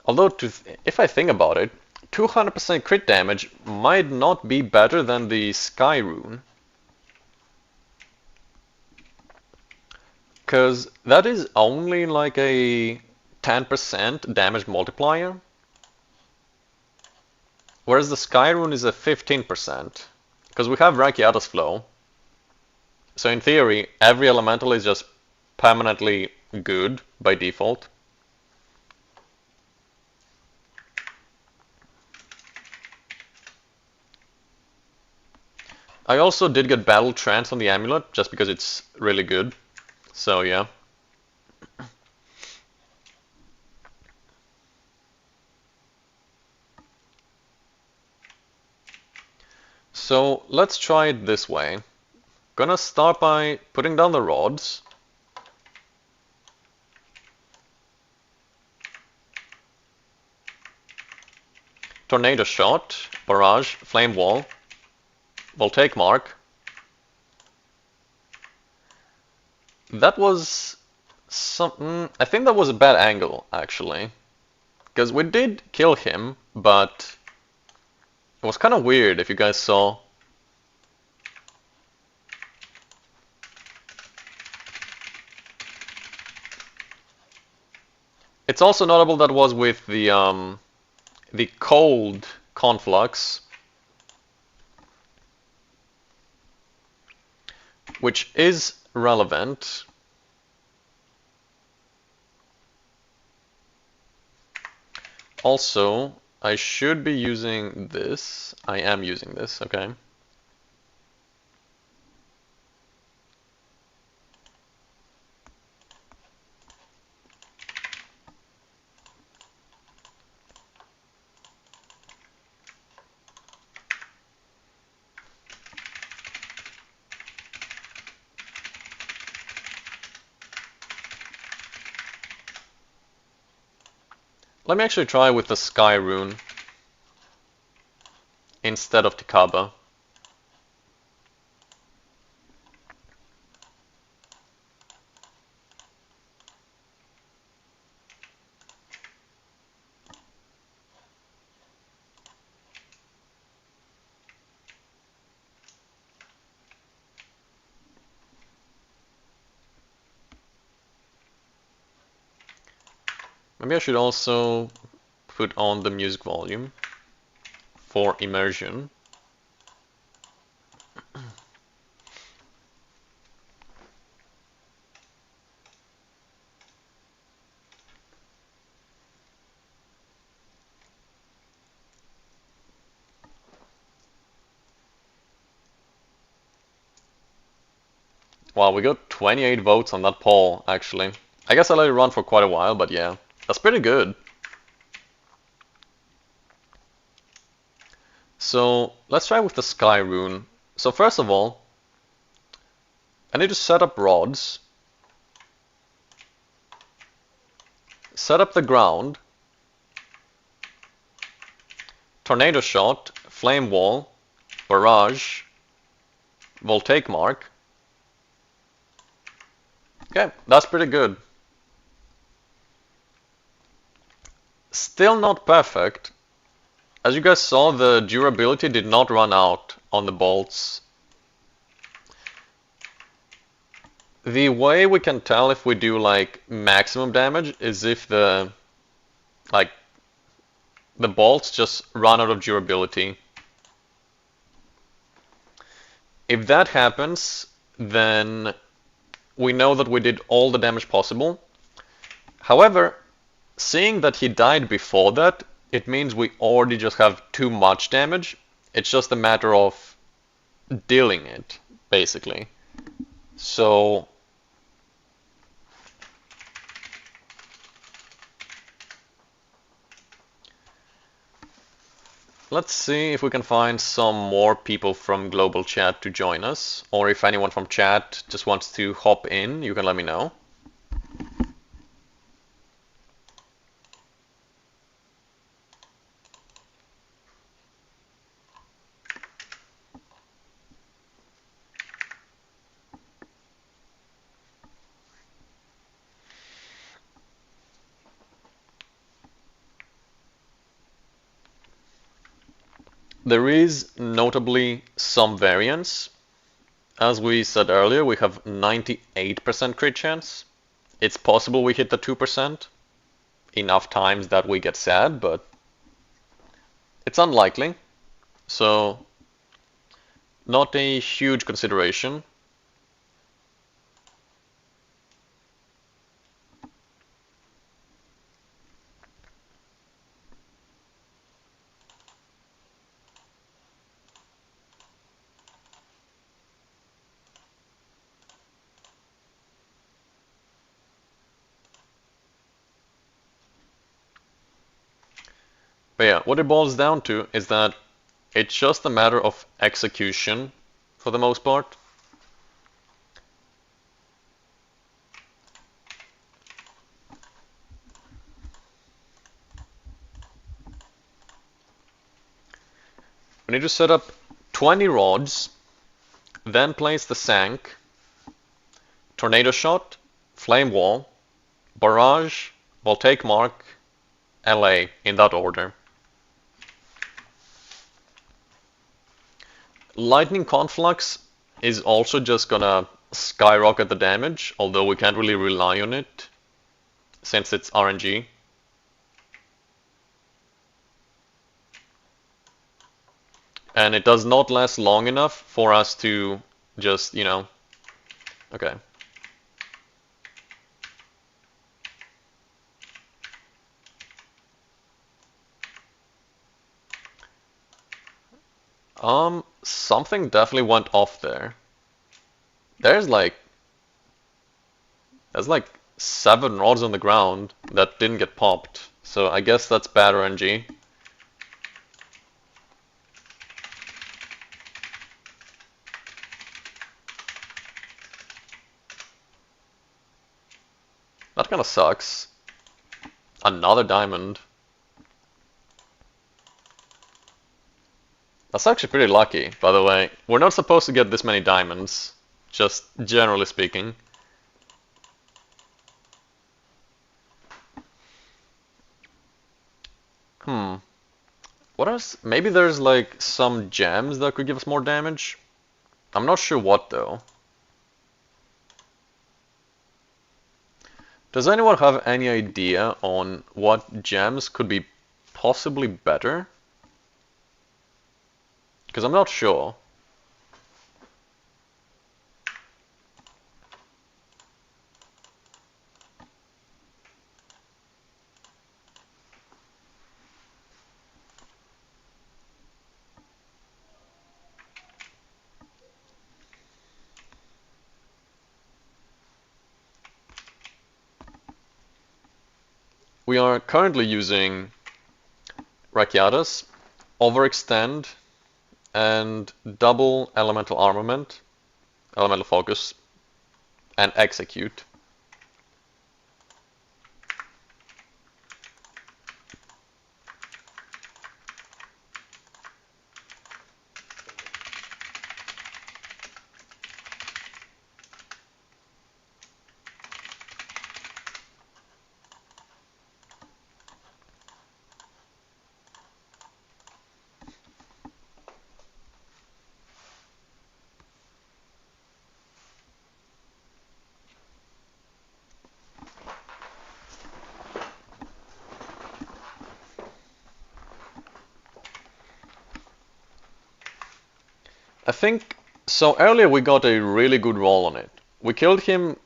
Although, if I think about it, 200% crit damage might not be better than the Sky Rune. Because that is only like a 10% damage multiplier. Whereas the Sky Rune is a 15%. Because we have Rakiata's Flow. So in theory, every elemental is just permanently good by default. I also did get Battle Trance on the amulet, just because it's really good. So yeah. So let's try it this way. Gonna start by putting down the rods. Tornado Shot, Barrage, Flame Wall, Voltaic Mark. That was something, I think that was a bad angle, actually. Because we did kill him, but it was kind of weird if you guys saw. It's also notable that was with the cold conflux, which is relevant. Also, I should be using this. I am using this, okay. Let me actually try with the Sky Rune instead of the Kaba. Maybe I should also put on the music volume for immersion. Wow, we got 28 votes on that poll, actually. I guess I let it run for quite a while, but yeah, that's pretty good. So let's try with the Sky rune. So first of all, I need to set up rods, set up the ground, tornado shot, flame wall, barrage, voltaic mark. Okay, that's pretty good. Still not perfect. As you guys saw, the durability did not run out on the bolts. The way we can tell if we do like maximum damage is if the bolts just run out of durability. If that happens, then we know that we did all the damage possible. However, seeing that he died before that, it means we already just have too much damage. It's just a matter of dealing it, basically. So let's see if we can find some more people from global chat to join us, or if anyone from chat just wants to hop in, you can let me know. There is notably some variance. As we said earlier, we have 98% crit chance. It's possible we hit the 2% enough times that we get sad, but it's unlikely. So, not a huge consideration. But yeah, what it boils down to is that it's just a matter of execution for the most part. We need to set up 20 rods, then place the Sank, tornado shot, flame wall, barrage, voltaic mark, LA in that order. Lightning conflux is also just gonna skyrocket the damage, although we can't really rely on it since it's RNG. And it does not last long enough for us to just, okay. Something definitely went off there. There's like 7 rods on the ground that didn't get popped, so I guess that's bad RNG. That kind of sucks. Another diamond. That's actually pretty lucky, by the way. We're not supposed to get this many diamonds, just generally speaking. What else? Maybe there's like some gems that could give us more damage. I'm not sure what though. Does anyone have any idea on what gems could be possibly better? Because I'm not sure. we are currently using Rakiatas, Overextend, and double Elemental Armament, Elemental Focus, and Execute. I think, so earlier we got a really good roll on it. We killed him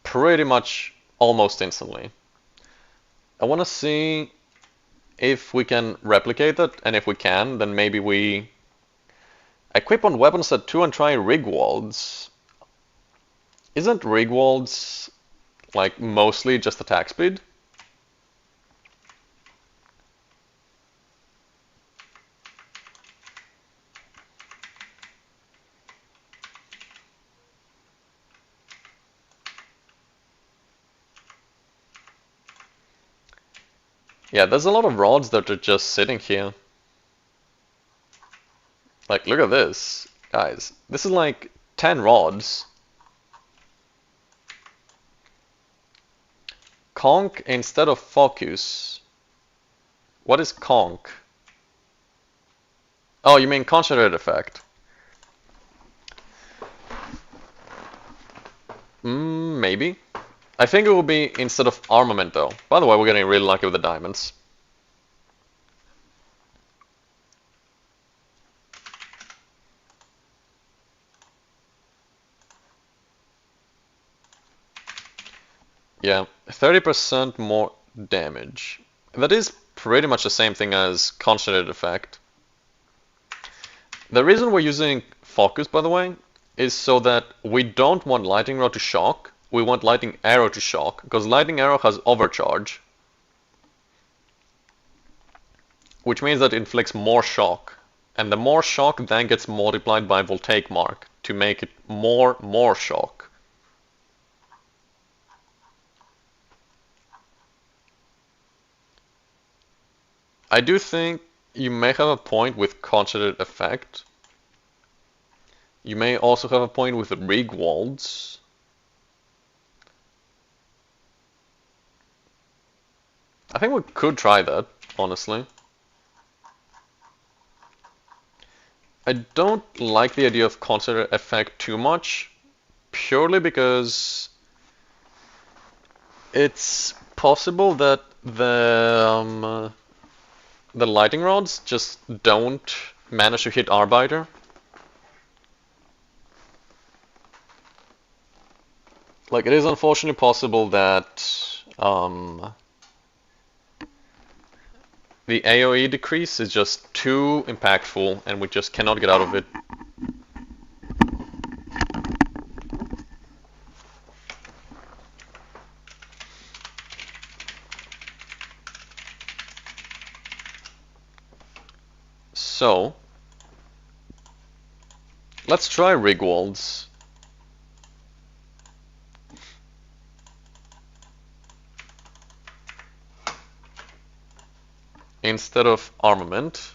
pretty much almost instantly. I want to see if we can replicate that, and if we can, then maybe we equip on weapons at 2 and try Rigwalds. Isn't Rigwalds like mostly just attack speed? Yeah, there's a lot of rods that are just sitting here. Like, look at this, guys. This is like 10 rods. Conk instead of focus. What is conk? Oh, you mean concentrate effect. Maybe. I think it will be instead of armament though. By the way, we're getting really lucky with the diamonds. Yeah, 30% more damage. That is pretty much the same thing as concentrated effect. The reason we're using focus, by the way, is so that we don't want lightning rod to shock. We want lightning arrow to shock, because lightning arrow has overcharge, which means that it inflicts more shock, and the more shock then gets multiplied by voltaic mark to make it more shock. I do think you may have a point with concentrated effect. You may also have a point with the Rigwalds. I think we could try that, honestly. I don't like the idea of concentrated effect too much, purely because it's possible that the lightning rods just don't manage to hit Arbiter. Like, it is unfortunately possible that the AoE decrease is just too impactful and we just cannot get out of it. So, let's try Rigwalds. Instead of armament.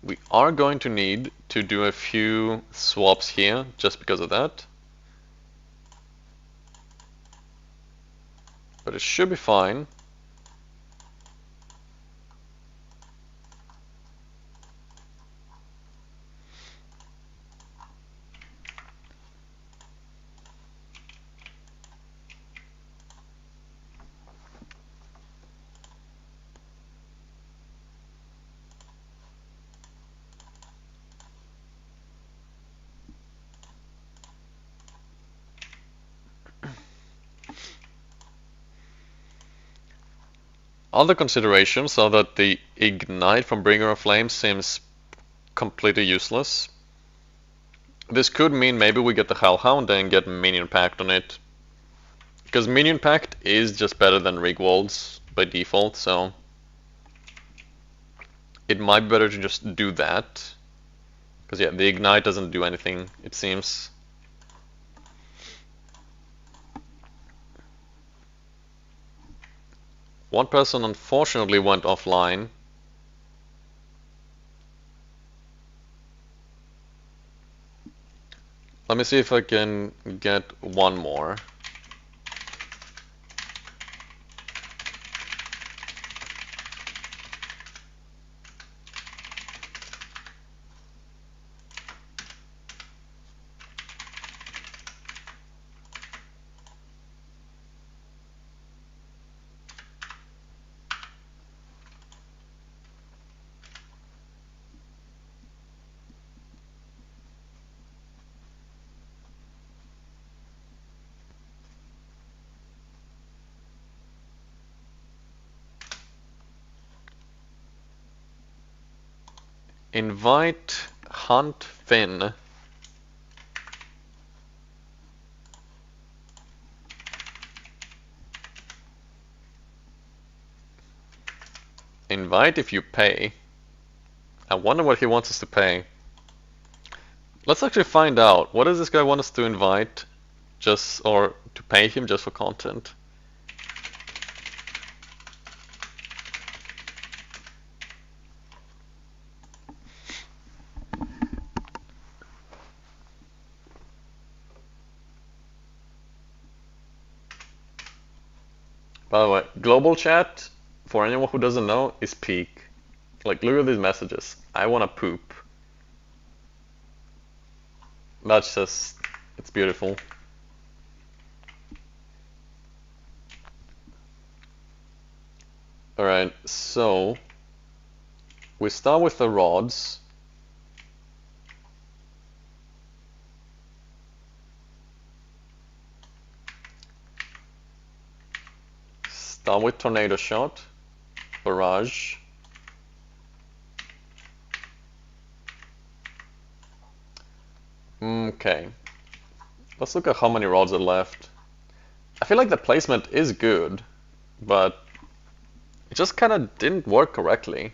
We are going to need to do a few swaps here just because of that. But it should be fine. Other considerations are that the Ignite from Bringer of Flames seems completely useless. This could mean maybe we get the Hellhound and get Minion Pact on it. Because Minion Pact is just better than Rigwolds by default, so it might be better to just do that. Because yeah, the Ignite doesn't do anything, it seems. One person unfortunately went offline. Let me see if I can get one more. Invite Hunt Finn. Invite if you pay. I wonder what he wants us to pay. Let's actually find out. What does this guy want us to invite? Just, or to pay him just for content? By the way, global chat, for anyone who doesn't know, is peak. Like, look at these messages. I wanna poop. That's just, it's beautiful. Alright, so we start with the rods. Start with Tornado Shot, Barrage. Okay, let's look at how many rods are left. I feel like the placement is good, but it just kind of didn't work correctly.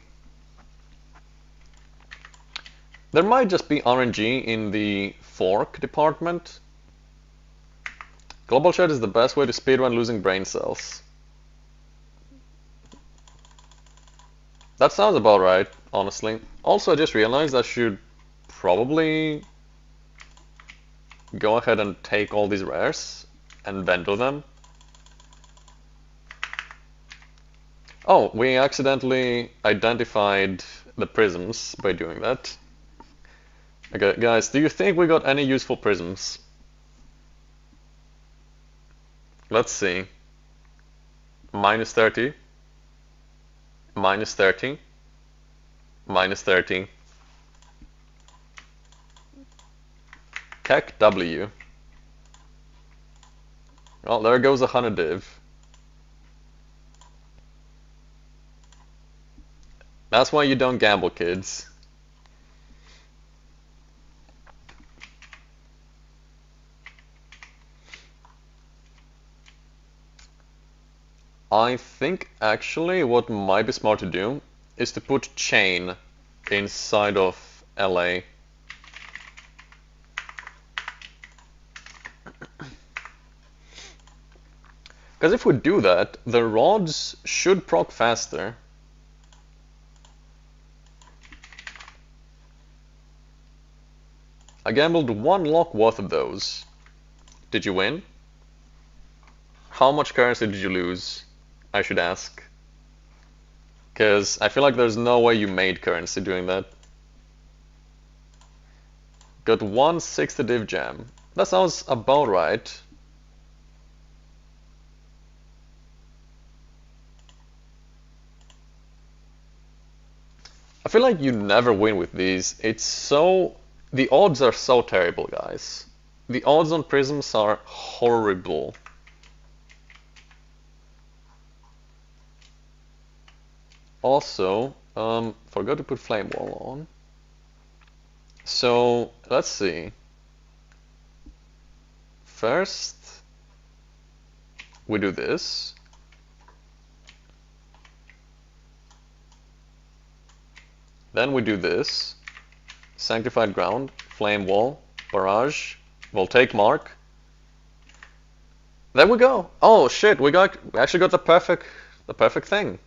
There might just be RNG in the fork department. Global chat is the best way to speedrun losing brain cells. That sounds about right, honestly. Also, I just realized I should probably go ahead and take all these rares and vendor them. Oh, we accidentally identified the prisms by doing that. Okay, guys, do you think we got any useful prisms? Let's see. Minus 30. Minus 30. Minus 30. Kek W. Well, there goes a 100 div. That's why you don't gamble, kids. I think actually what might be smart to do is to put chain inside of LA. Because if we do that, the rods should proc faster. I gambled 1 lock worth of those. Did you win? How much currency did you lose? I should ask. Because I feel like there's no way you made currency doing that. Got 160 div jam. That sounds about right. I feel like you never win with these. It's so... The odds are so terrible, guys. The odds on prisms are horrible. Also, forgot to put flame wall on. So let's see. First, we do this. Then we do this. Sanctified ground, flame wall, barrage, voltaic mark. There we go. Oh shit, we actually got the perfect thing.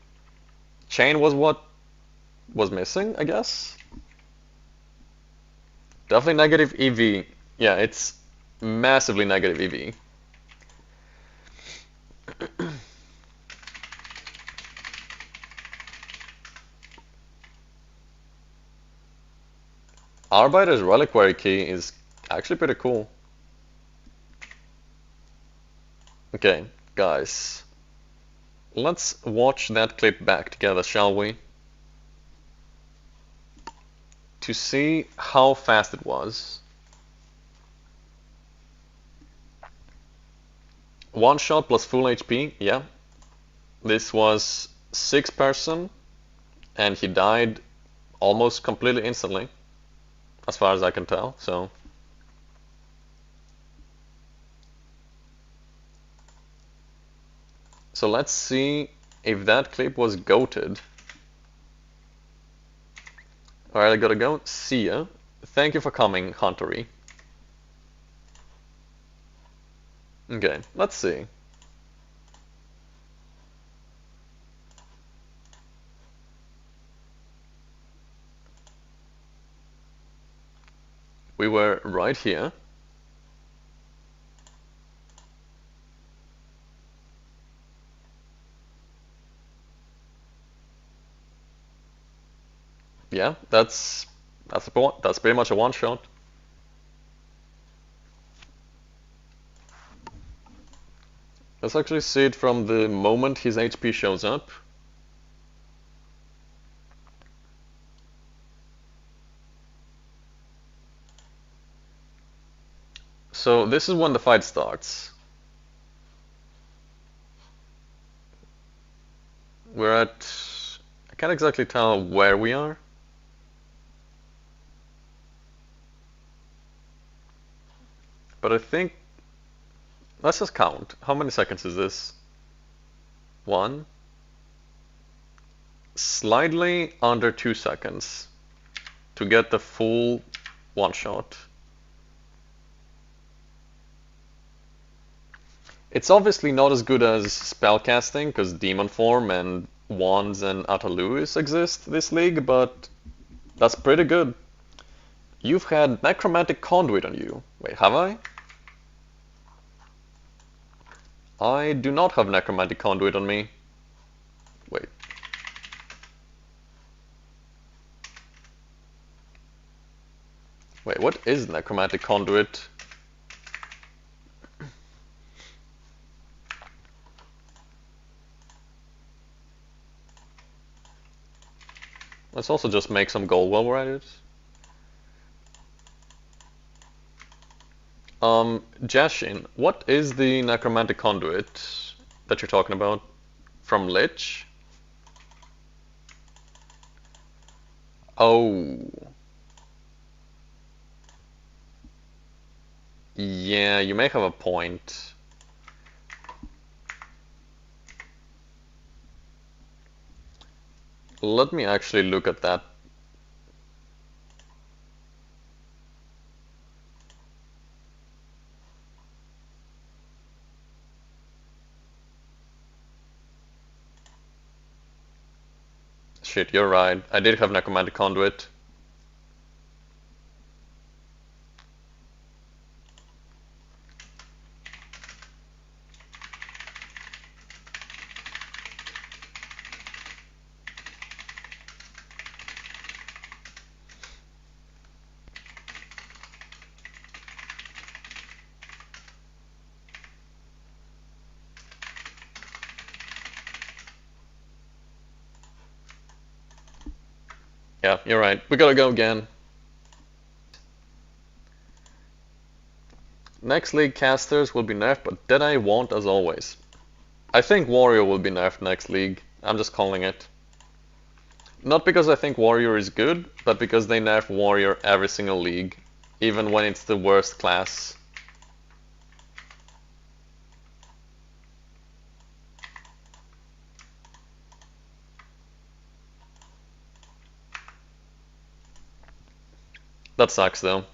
Chain was what was missing, I guess. Definitely negative EV. Yeah, it's massively negative EV. Arbiter's reliquary key is actually pretty cool. Okay, guys. Let's watch that clip back together, shall we? To see how fast it was. One shot plus full HP, yeah. This was 6-person, and he died almost completely instantly, as far as I can tell, so. So let's see if that clip was goated. Alright, I gotta go. See ya. Thank you for coming, Huntery. Okay, let's see. We were right here. Yeah, that's pretty much a one shot. Let's actually see it from the moment his HP shows up. So this is when the fight starts. We're at... I can't exactly tell where we are. But I think... Let's just count. How many seconds is this? 1. Slightly under 2 seconds to get the full one shot. It's obviously not as good as spellcasting, because Demon Form and Wands and Ataluis exist this league, but that's pretty good. You've had Necromantic Conduit on you. Wait, have I? I do not have Necromantic Conduit on me. Wait. Wait, what is Necromantic Conduit? Let's also just make some gold while we're at it. Jashin, what is the Necromantic Conduit that you're talking about? From Lich? Oh. Yeah, you may have a point. Let me actually look at that. Shit, you're right. I did have Necromantic Conduit. Yeah, you're right. We gotta go again. Next league casters will be nerfed, but Deadeye won't as always. I think Warrior will be nerfed next league. I'm just calling it. Not because I think Warrior is good, but because they nerf Warrior every single league, even when it's the worst class. That sucks though.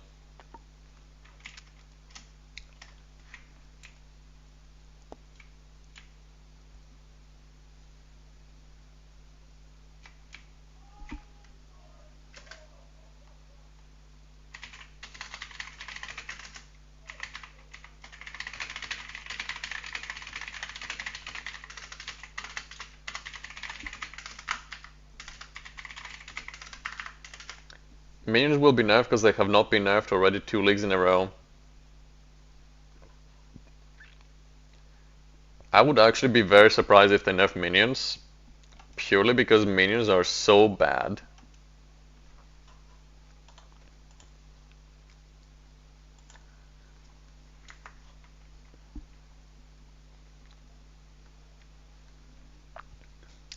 Minions will be nerfed because they have not been nerfed already 2 leagues in a row. I would actually be very surprised if they nerf minions, purely because minions are so bad.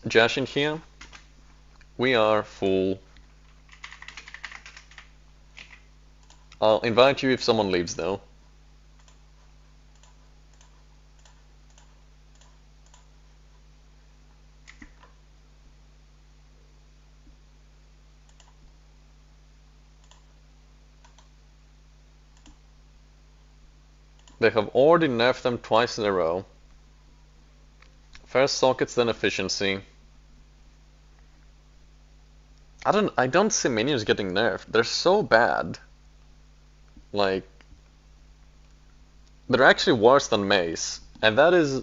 Josh in here, we are full. I'll invite you if someone leaves though. They have already nerfed them twice in a row. First sockets, then efficiency. I don't see minions getting nerfed. They're so bad. Like, they're actually worse than mace, and that is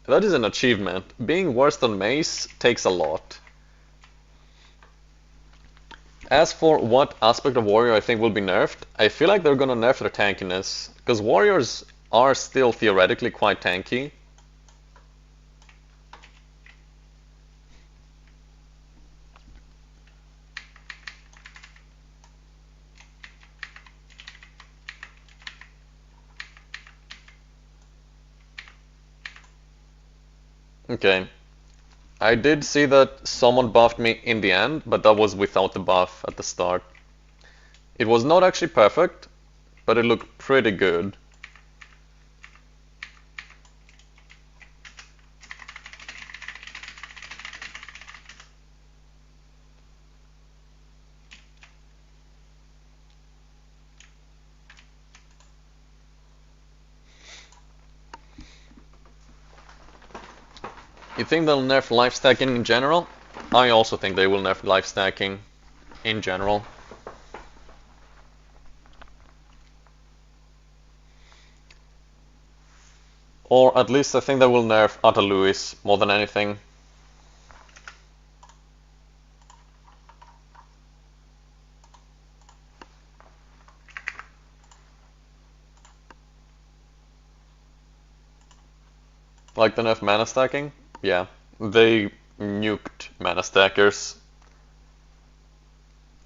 an achievement. Being worse than mace takes a lot. As for what aspect of warrior I think will be nerfed, I feel like they're gonna nerf their tankiness, because warriors are still theoretically quite tanky. Okay. I did see that someone buffed me in the end, but that was without the buff at the start. It was not actually perfect, but it looked pretty good. You think they'll nerf life stacking in general? I also think they will nerf life stacking in general. Or at least I think they will nerf Atta Lewis more than anything. Like the nerf mana stacking? Yeah, they nuked mana stackers.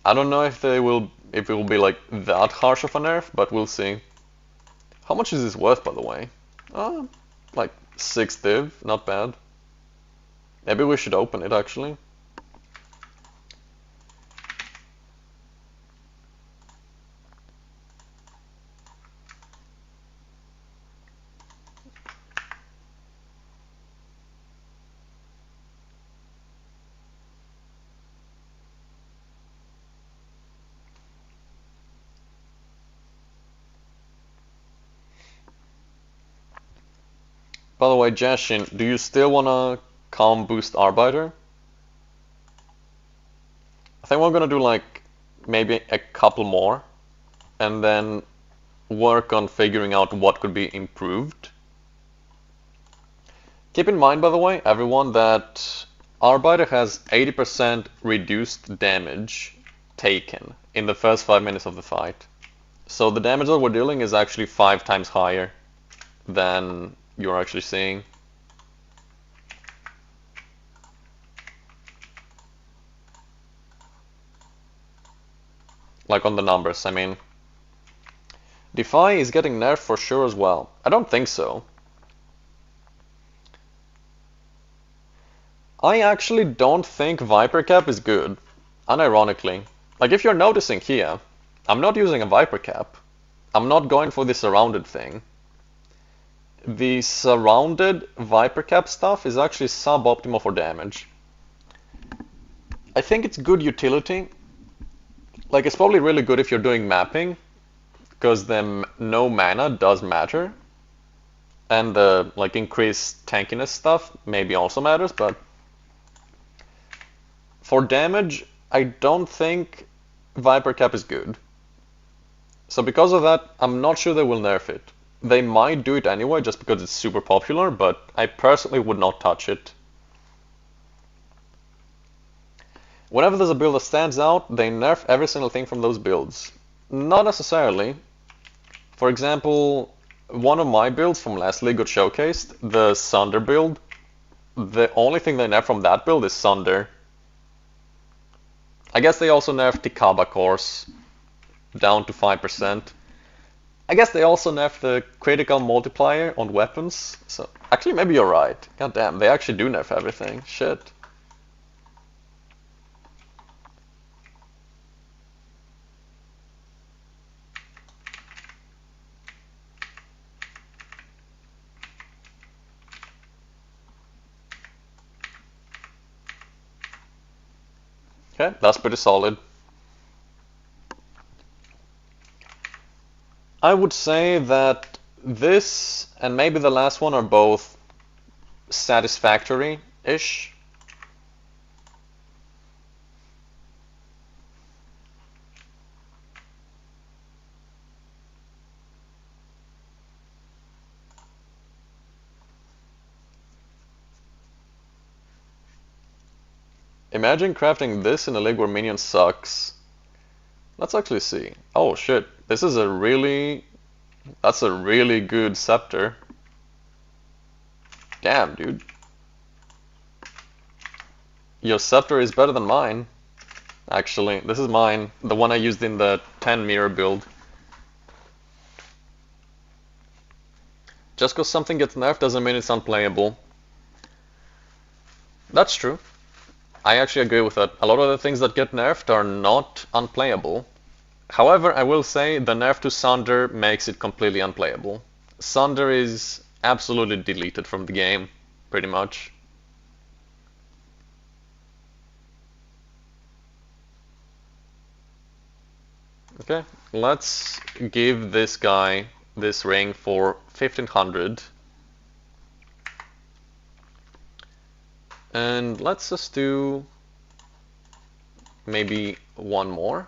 I don't know if it will be like that harsh of a nerf, but we'll see. How much is this worth, by the way? Like 6 div, not bad. Maybe we should open it actually. By the way, Jashin, do you still wanna calm boost Arbiter? I think we're gonna do like maybe a couple more and then work on figuring out what could be improved. Keep in mind, by the way, everyone, that Arbiter has 80% reduced damage taken in the first 5 minutes of the fight. So the damage that we're dealing is actually 5 times higher than you're actually seeing. Like on the numbers, I mean. Defy is getting nerfed for sure as well. I don't think so. I actually don't think Viper Cap is good, unironically. Like, if you're noticing here, I'm not using a Viper Cap. I'm not going for the surrounded thing. The surrounded Viper Cap stuff is actually suboptimal for damage. I think it's good utility. Like, it's probably really good if you're doing mapping, because then no mana does matter. And the like increased tankiness stuff maybe also matters, but for damage, I don't think Viper Cap is good. So because of that, I'm not sure they will nerf it. They might do it anyway just because it's super popular, but I personally would not touch it. Whenever there's a build that stands out, they nerf every single thing from those builds. Not necessarily. For example, one of my builds from last league got showcased, the Sunder build. The only thing they nerf from that build is Sunder. I guess they also nerfed the Kaba course down to 5%. I guess they also nerfed the critical multiplier on weapons. So actually maybe you're right. God damn, they actually do nerf everything. Shit. Okay, that's pretty solid. I would say that this and maybe the last one are both satisfactory-ish. Imagine crafting this in a league where minion sucks. Let's actually see. Oh shit, this is that's a really good scepter. Damn, dude. Your scepter is better than mine. Actually, this is mine, the one I used in the 10 mirror build. Just because something gets nerfed doesn't mean it's unplayable. That's true. I actually agree with that. A lot of the things that get nerfed are not unplayable. However, I will say the nerf to Sunder makes it completely unplayable. Sunder is absolutely deleted from the game, pretty much. Okay, let's give this guy this ring for 1500. And let's just do maybe one more.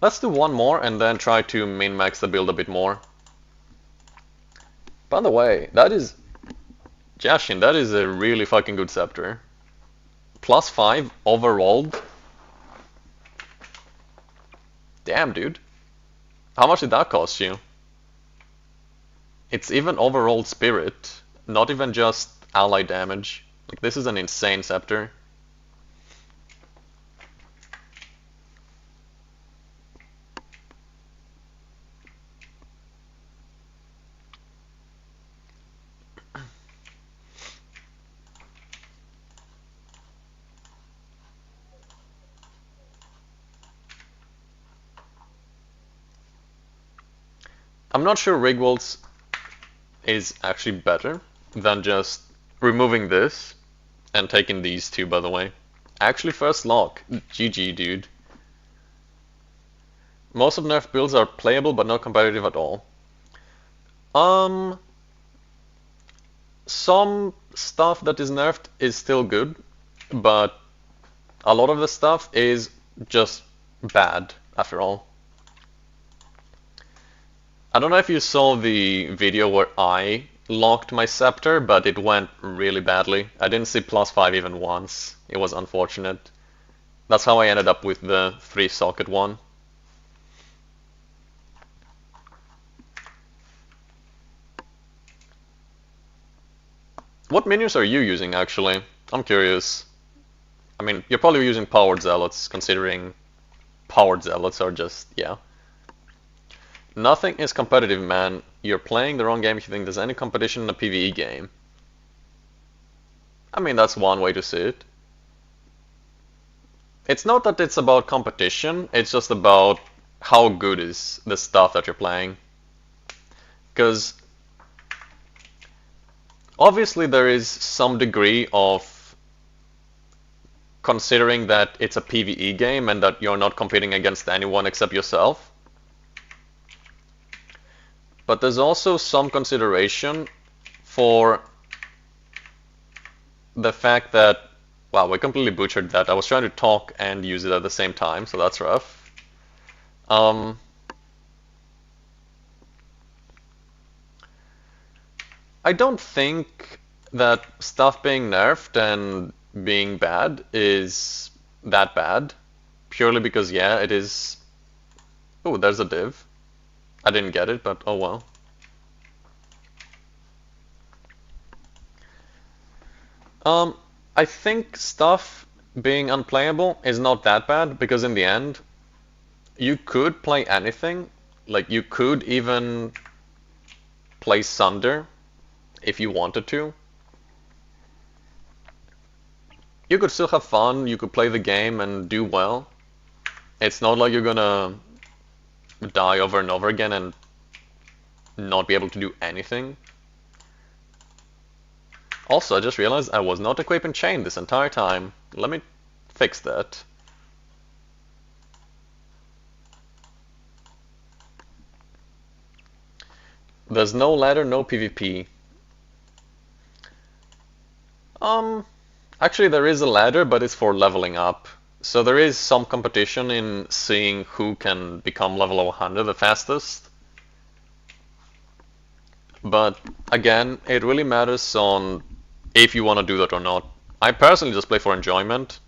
Let's do one more and then try to min-max the build a bit more. By the way, Jashin, that is a really fucking good scepter. +5 overall. Damn, dude. How much did that cost you? It's even overall spirit, not even just ally damage. Like, this is an insane scepter. I'm not sure Rigwald's is actually better than just removing this and taking these two, by the way. Actually, first lock. GG, dude. Most of nerf builds are playable but not competitive at all. Some stuff that is nerfed is still good, but a lot of the stuff is just bad, after all. I don't know if you saw the video where I locked my scepter, but it went really badly. I didn't see +5 even once. It was unfortunate. That's how I ended up with the 3-socket one. What minions are you using, actually? I'm curious. I mean, you're probably using Powered Zealots, considering Powered Zealots are just, yeah. Nothing is competitive, man. you're playing the wrong game if you think there's any competition in a PvE game. I mean, that's one way to see it. It's not that it's about competition, it's just about how good is the stuff that you're playing. Because obviously there is some degree of considering that it's a PvE game and that you're not competing against anyone except yourself. But there's also some consideration for the fact that, wow, we completely butchered that. I was trying to talk and use it at the same time, so that's rough. I don't think that stuff being nerfed and being bad is that bad, purely because, yeah, it is... Oh, there's a div. I didn't get it, but oh well. I think stuff being unplayable is not that bad, because in the end, you could play anything. Like, you could even play Sunder if you wanted to. You could still have fun, you could play the game and do well. It's not like you're gonna die over and over again and not be able to do anything. Also, I just realized I was not equipping Chain this entire time. Let me fix that. There's no ladder, no PvP. Actually there is a ladder, but it's for leveling up. So there is some competition in seeing who can become level 100 the fastest. But again, it really matters on if you want to do that or not. I personally just play for enjoyment,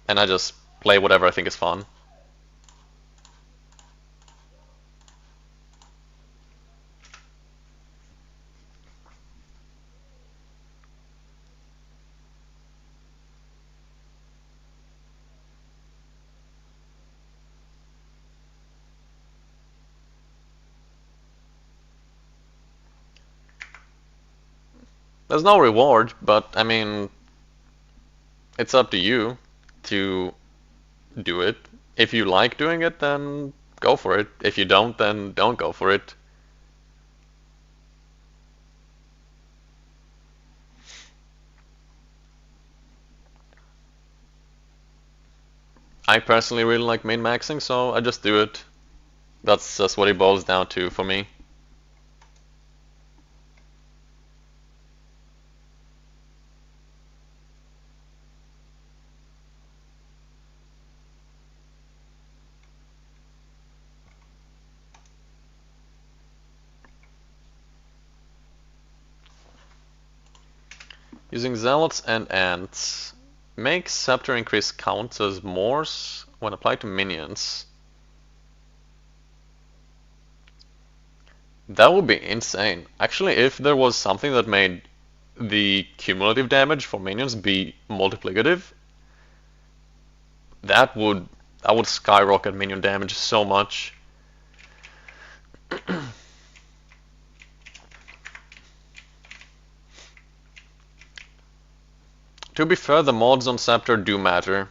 and I just play whatever I think is fun. There's no reward, but I mean, it's up to you to do it. If you like doing it, then go for it. If you don't, then don't go for it. I personally really like min-maxing, so I just do it. That's just what it boils down to for me. Using zealots and ants makes scepter increase counts as Moors when applied to minions. That would be insane. Actually, if there was something that made the cumulative damage for minions be multiplicative, that would skyrocket minion damage so much. To be fair, the mods on Scepter do matter.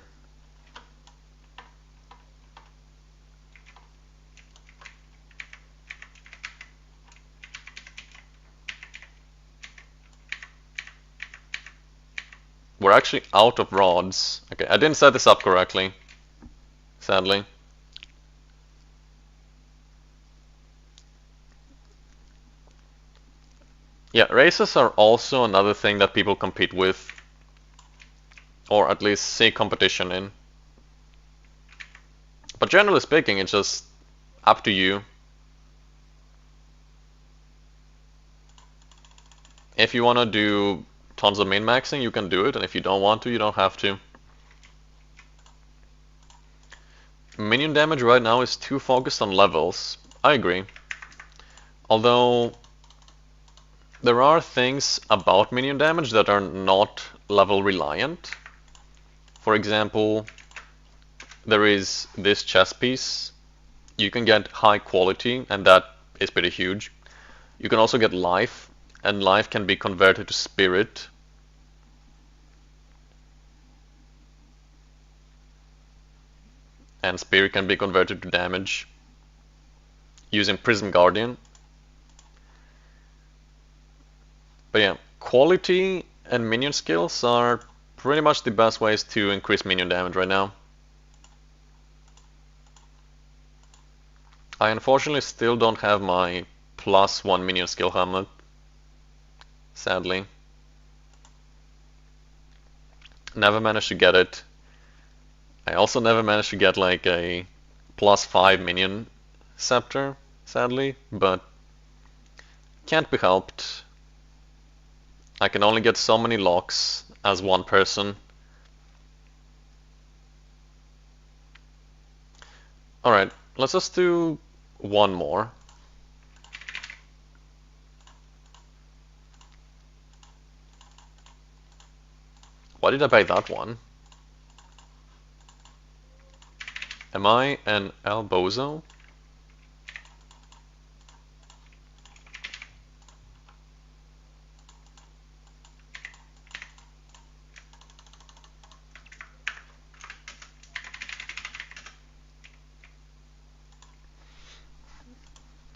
We're actually out of rods. Okay, I didn't set this up correctly, sadly. Yeah, races are also another thing that people compete with, or at least see competition in. But generally speaking, it's just up to you. If you want to do tons of min-maxing, you can do it, and if you don't want to, you don't have to. Minion damage right now is too focused on levels. I agree. Although there are things about minion damage that are not level reliant. For example, there is this chess piece. You can get high quality, and that is pretty huge. You can also get life, and life can be converted to spirit. And spirit can be converted to damage using Prism Guardian. But yeah, quality and minion skills are pretty much the best ways to increase minion damage right now. I unfortunately still don't have my +1 minion skill helmet, sadly. Never managed to get it. I also never managed to get like a +5 minion scepter, sadly, but can't be helped. I can only get so many locks as one person. Alright, let's just do one more. Why did I buy that one? Am I an Albozo?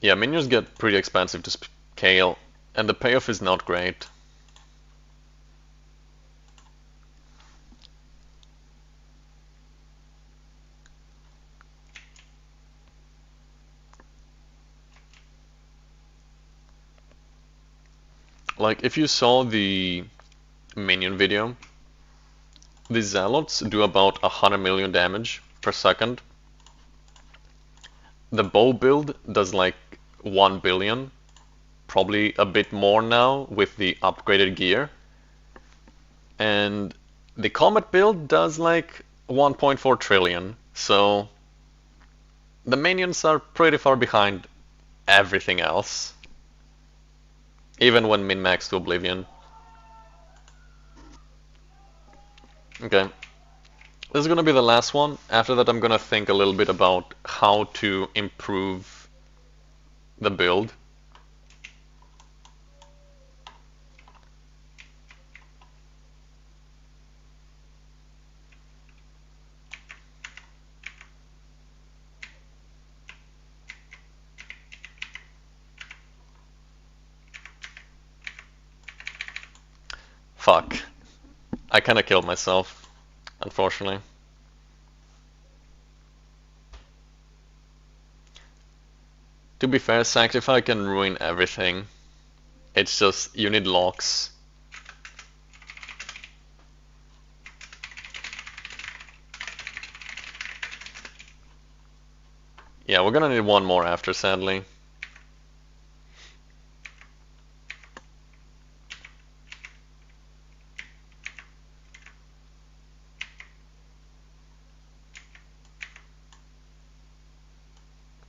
Yeah, minions get pretty expensive to scale, and the payoff is not great. Like, if you saw the minion video, the Zealots do about 100 million damage per second. The bow build does like 1 billion, probably a bit more now with the upgraded gear. And the combat build does like 1.4 trillion, so the minions are pretty far behind everything else, even when min-max to Oblivion. Okay, this is gonna be the last one. After that I'm gonna think a little bit about how to improve the build. Fuck. I kinda killed myself, unfortunately. To be fair, Sanctify can ruin everything. It's just, you need locks. Yeah, we're gonna need one more after, sadly.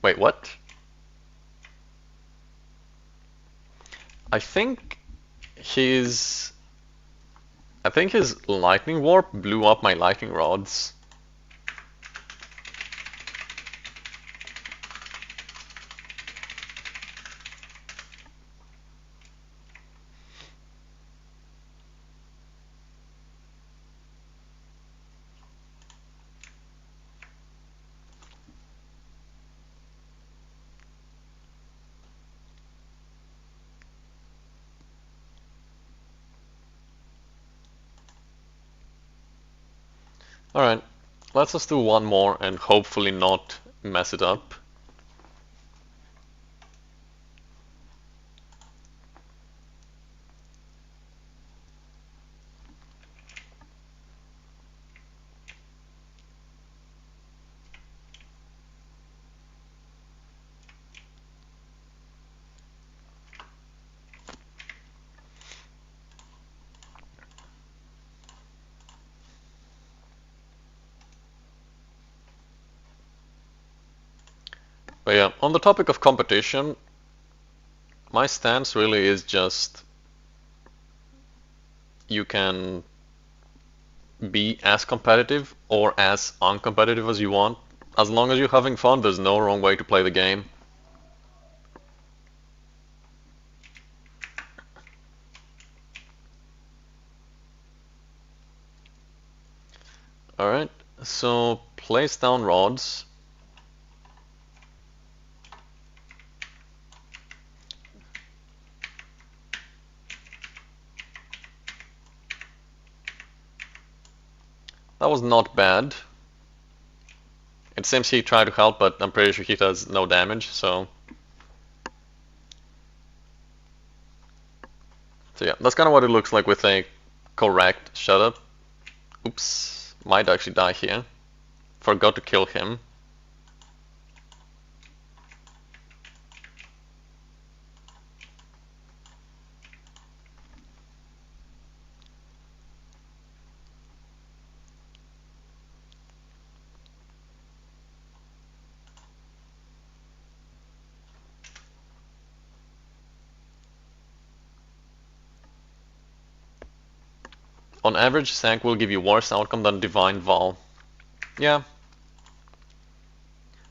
Wait, what? I think his... I think his lightning warp blew up my lightning rods. Alright, let's just do one more and hopefully not mess it up. But yeah, on the topic of competition, my stance really is just you can be as competitive or as uncompetitive as you want. As long as you're having fun, there's no wrong way to play the game. Alright, so place down rods. That was not bad. It seems he tried to help, but I'm pretty sure he does no damage, so... So yeah, that's kind of what it looks like with a correct shut-up. Oops, might actually die here. Forgot to kill him. On average, Sank will give you worse outcome than Divine Val. Yeah,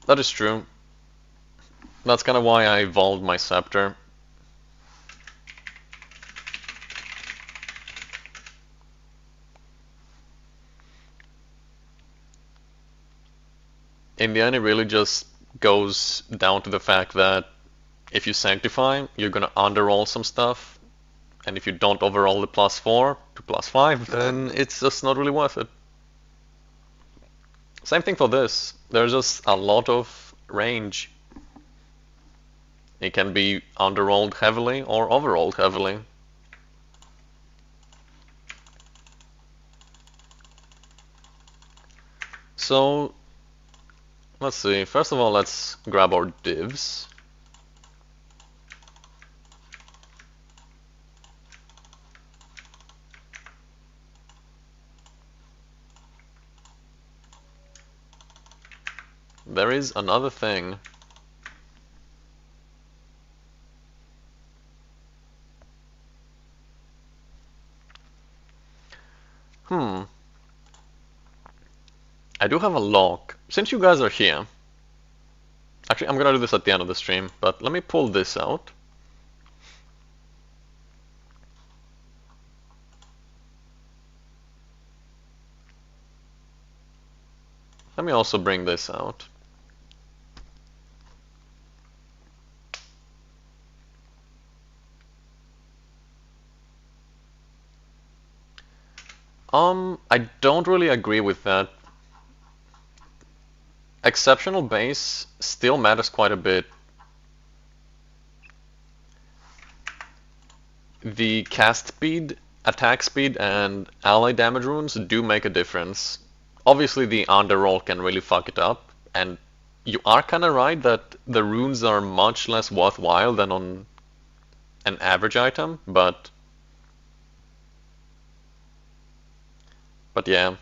that is true. That's kind of why I evolved my Scepter. In the end, it really just goes down to the fact that if you Sanctify, you're gonna underroll some stuff, and if you don't overroll the +4 to +5, then it's just not really worth it. Same thing for this. There's just a lot of range. It can be underrolled heavily or overrolled heavily. So, let's see. First of all, let's grab our divs. There is another thing. I do have a lock. Since you guys are here, actually I'm gonna do this at the end of the stream, but let me pull this out. Let me also bring this out. I don't really agree with that. Exceptional base still matters quite a bit. The cast speed, attack speed, and ally damage runes do make a difference. Obviously the underroll can really fuck it up, and you are kinda right that the runes are much less worthwhile than on an average item, but yeah.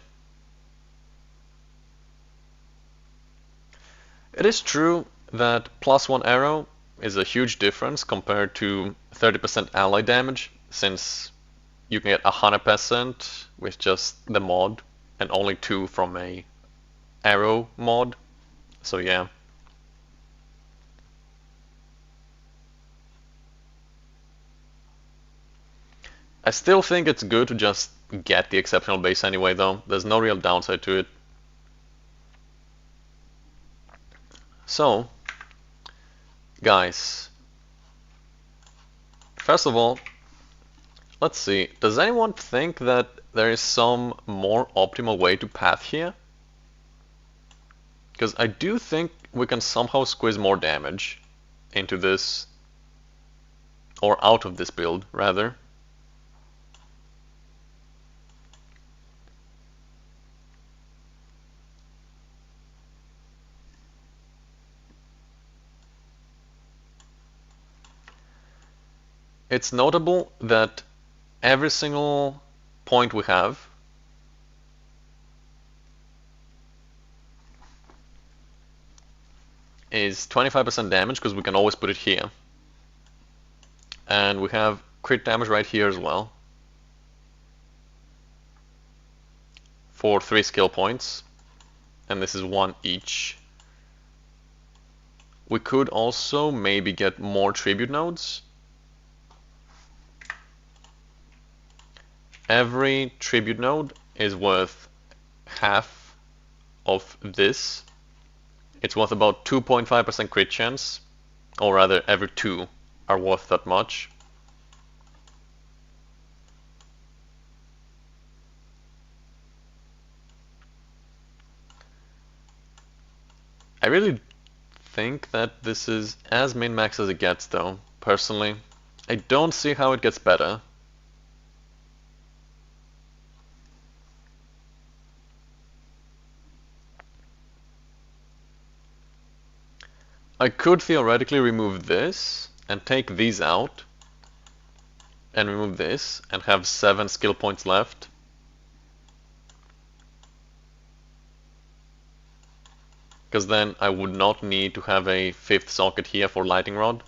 It is true that +1 arrow is a huge difference compared to 30% ally damage, since you can get 100% with just the mod and only 2 from a arrow mod. So yeah. I still think it's good to just get the exceptional base anyway though. There's no real downside to it. So, guys, first of all, let's see, does anyone think that there is some more optimal way to path here? Because I do think we can somehow squeeze more damage into this, or out of this build, rather. It's notable that every single point we have is 25% damage because we can always put it here. And we have crit damage right here as well for 3 skill points, and this is 1 each. We could also maybe get more tribute nodes. Every tribute node is worth half of this, it's worth about 2.5% crit chance, or rather every 2 are worth that much. I really think that this is as min-max as it gets though, personally. I don't see how it gets better. I could theoretically remove this and take these out and remove this and have 7 skill points left. Because then I would not need to have a 5th socket here for lightning rod.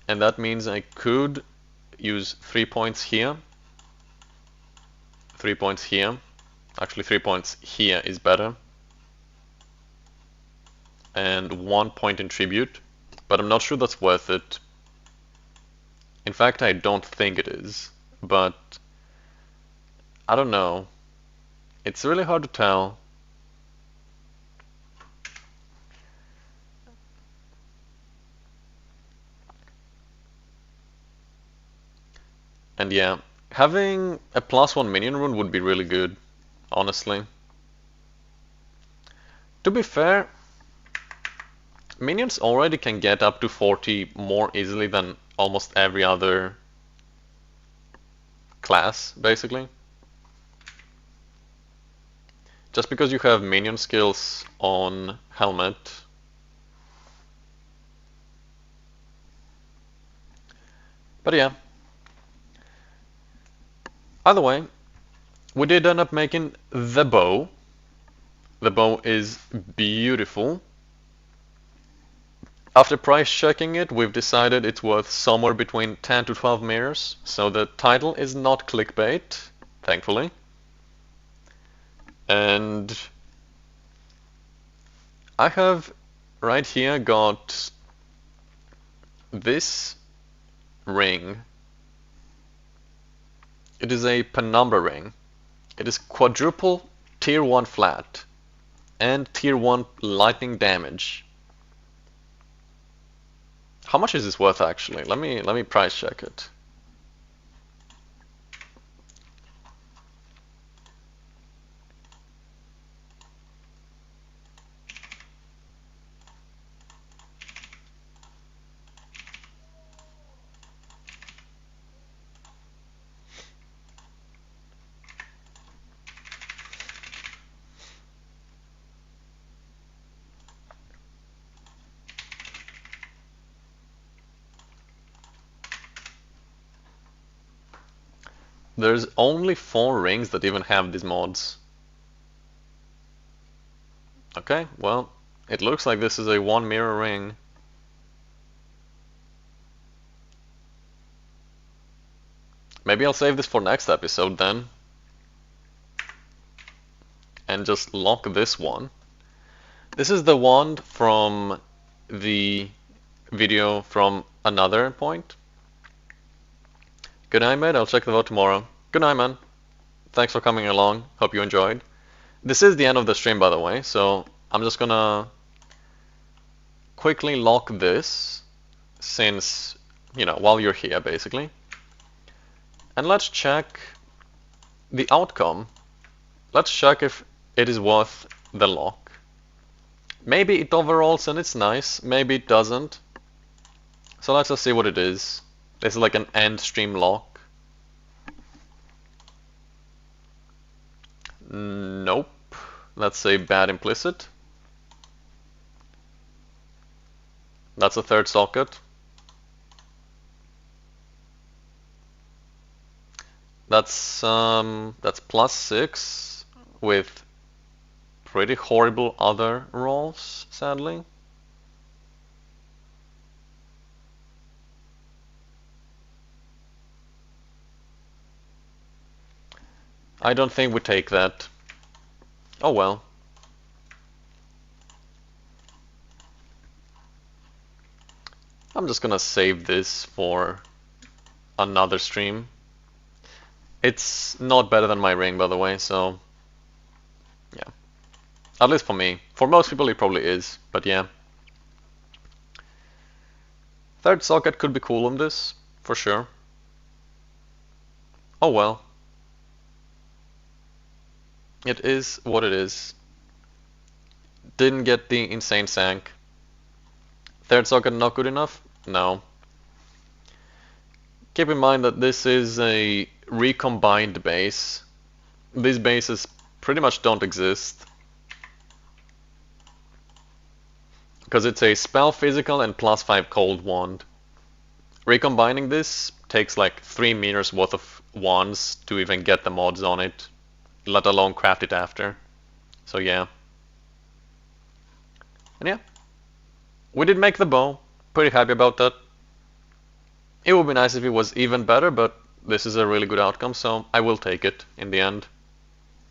And that means I could use 3 points here, 3 points here. Actually 3 points here is better. And 1 point in tribute, but I'm not sure that's worth it. In fact, I don't think it is, but I don't know. It's really hard to tell. And yeah, having a +1 minion rune would be really good, honestly. To be fair, minions already can get up to 40 more easily than almost every other class, basically. Just because you have minion skills on helmet. But yeah. Either way, we did end up making the bow. The bow is beautiful. After price checking it, we've decided it's worth somewhere between 10 to 12 mirrors, so the title is not clickbait, thankfully. And I have right here got this ring. It is a penumbra ring. It is quadruple tier 1 flat and tier 1 lightning damage. How much is this worth actually? Let me price check it. There's only 4 rings that even have these mods. Okay, well, it looks like this is a 1 mirror ring. Maybe I'll save this for next episode then. And just lock this one. This is the wand from the video from another point. Good night, mate. I'll check the vote tomorrow. Good night, man. Thanks for coming along. Hope you enjoyed. This is the end of the stream, by the way, so I'm just gonna quickly lock this since, you know, while you're here, basically. And let's check the outcome. Let's check if it is worth the lock. Maybe it overalls and it's nice, maybe it doesn't. So let's just see what it is. This is like an end stream lock. Nope. Let's say bad implicit. That's a 3rd socket. That's +6 with pretty horrible other rolls, sadly. I don't think we take that. Oh well. I'm just gonna save this for another stream. It's not better than my ring, by the way, so yeah. At least for me. For most people it probably is, but yeah. Third socket could be cool on this, for sure. Oh well. It is what it is. Didn't get the insane sank. Third socket not good enough? No. Keep in mind that this is a recombined base. These bases pretty much don't exist. Because it's a spell physical and +5 cold wand. Recombining this takes like 3 meters worth of wands to even get the mods on it, let alone craft it after. So yeah. And yeah. We did make the bow. Pretty happy about that. It would be nice if it was even better, but this is a really good outcome, so I will take it in the end.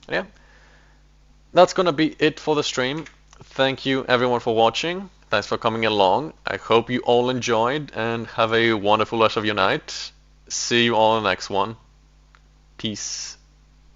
And yeah. That's gonna be it for the stream. Thank you everyone for watching. Thanks for coming along. I hope you all enjoyed and have a wonderful rest of your night. See you all in the next one. Peace.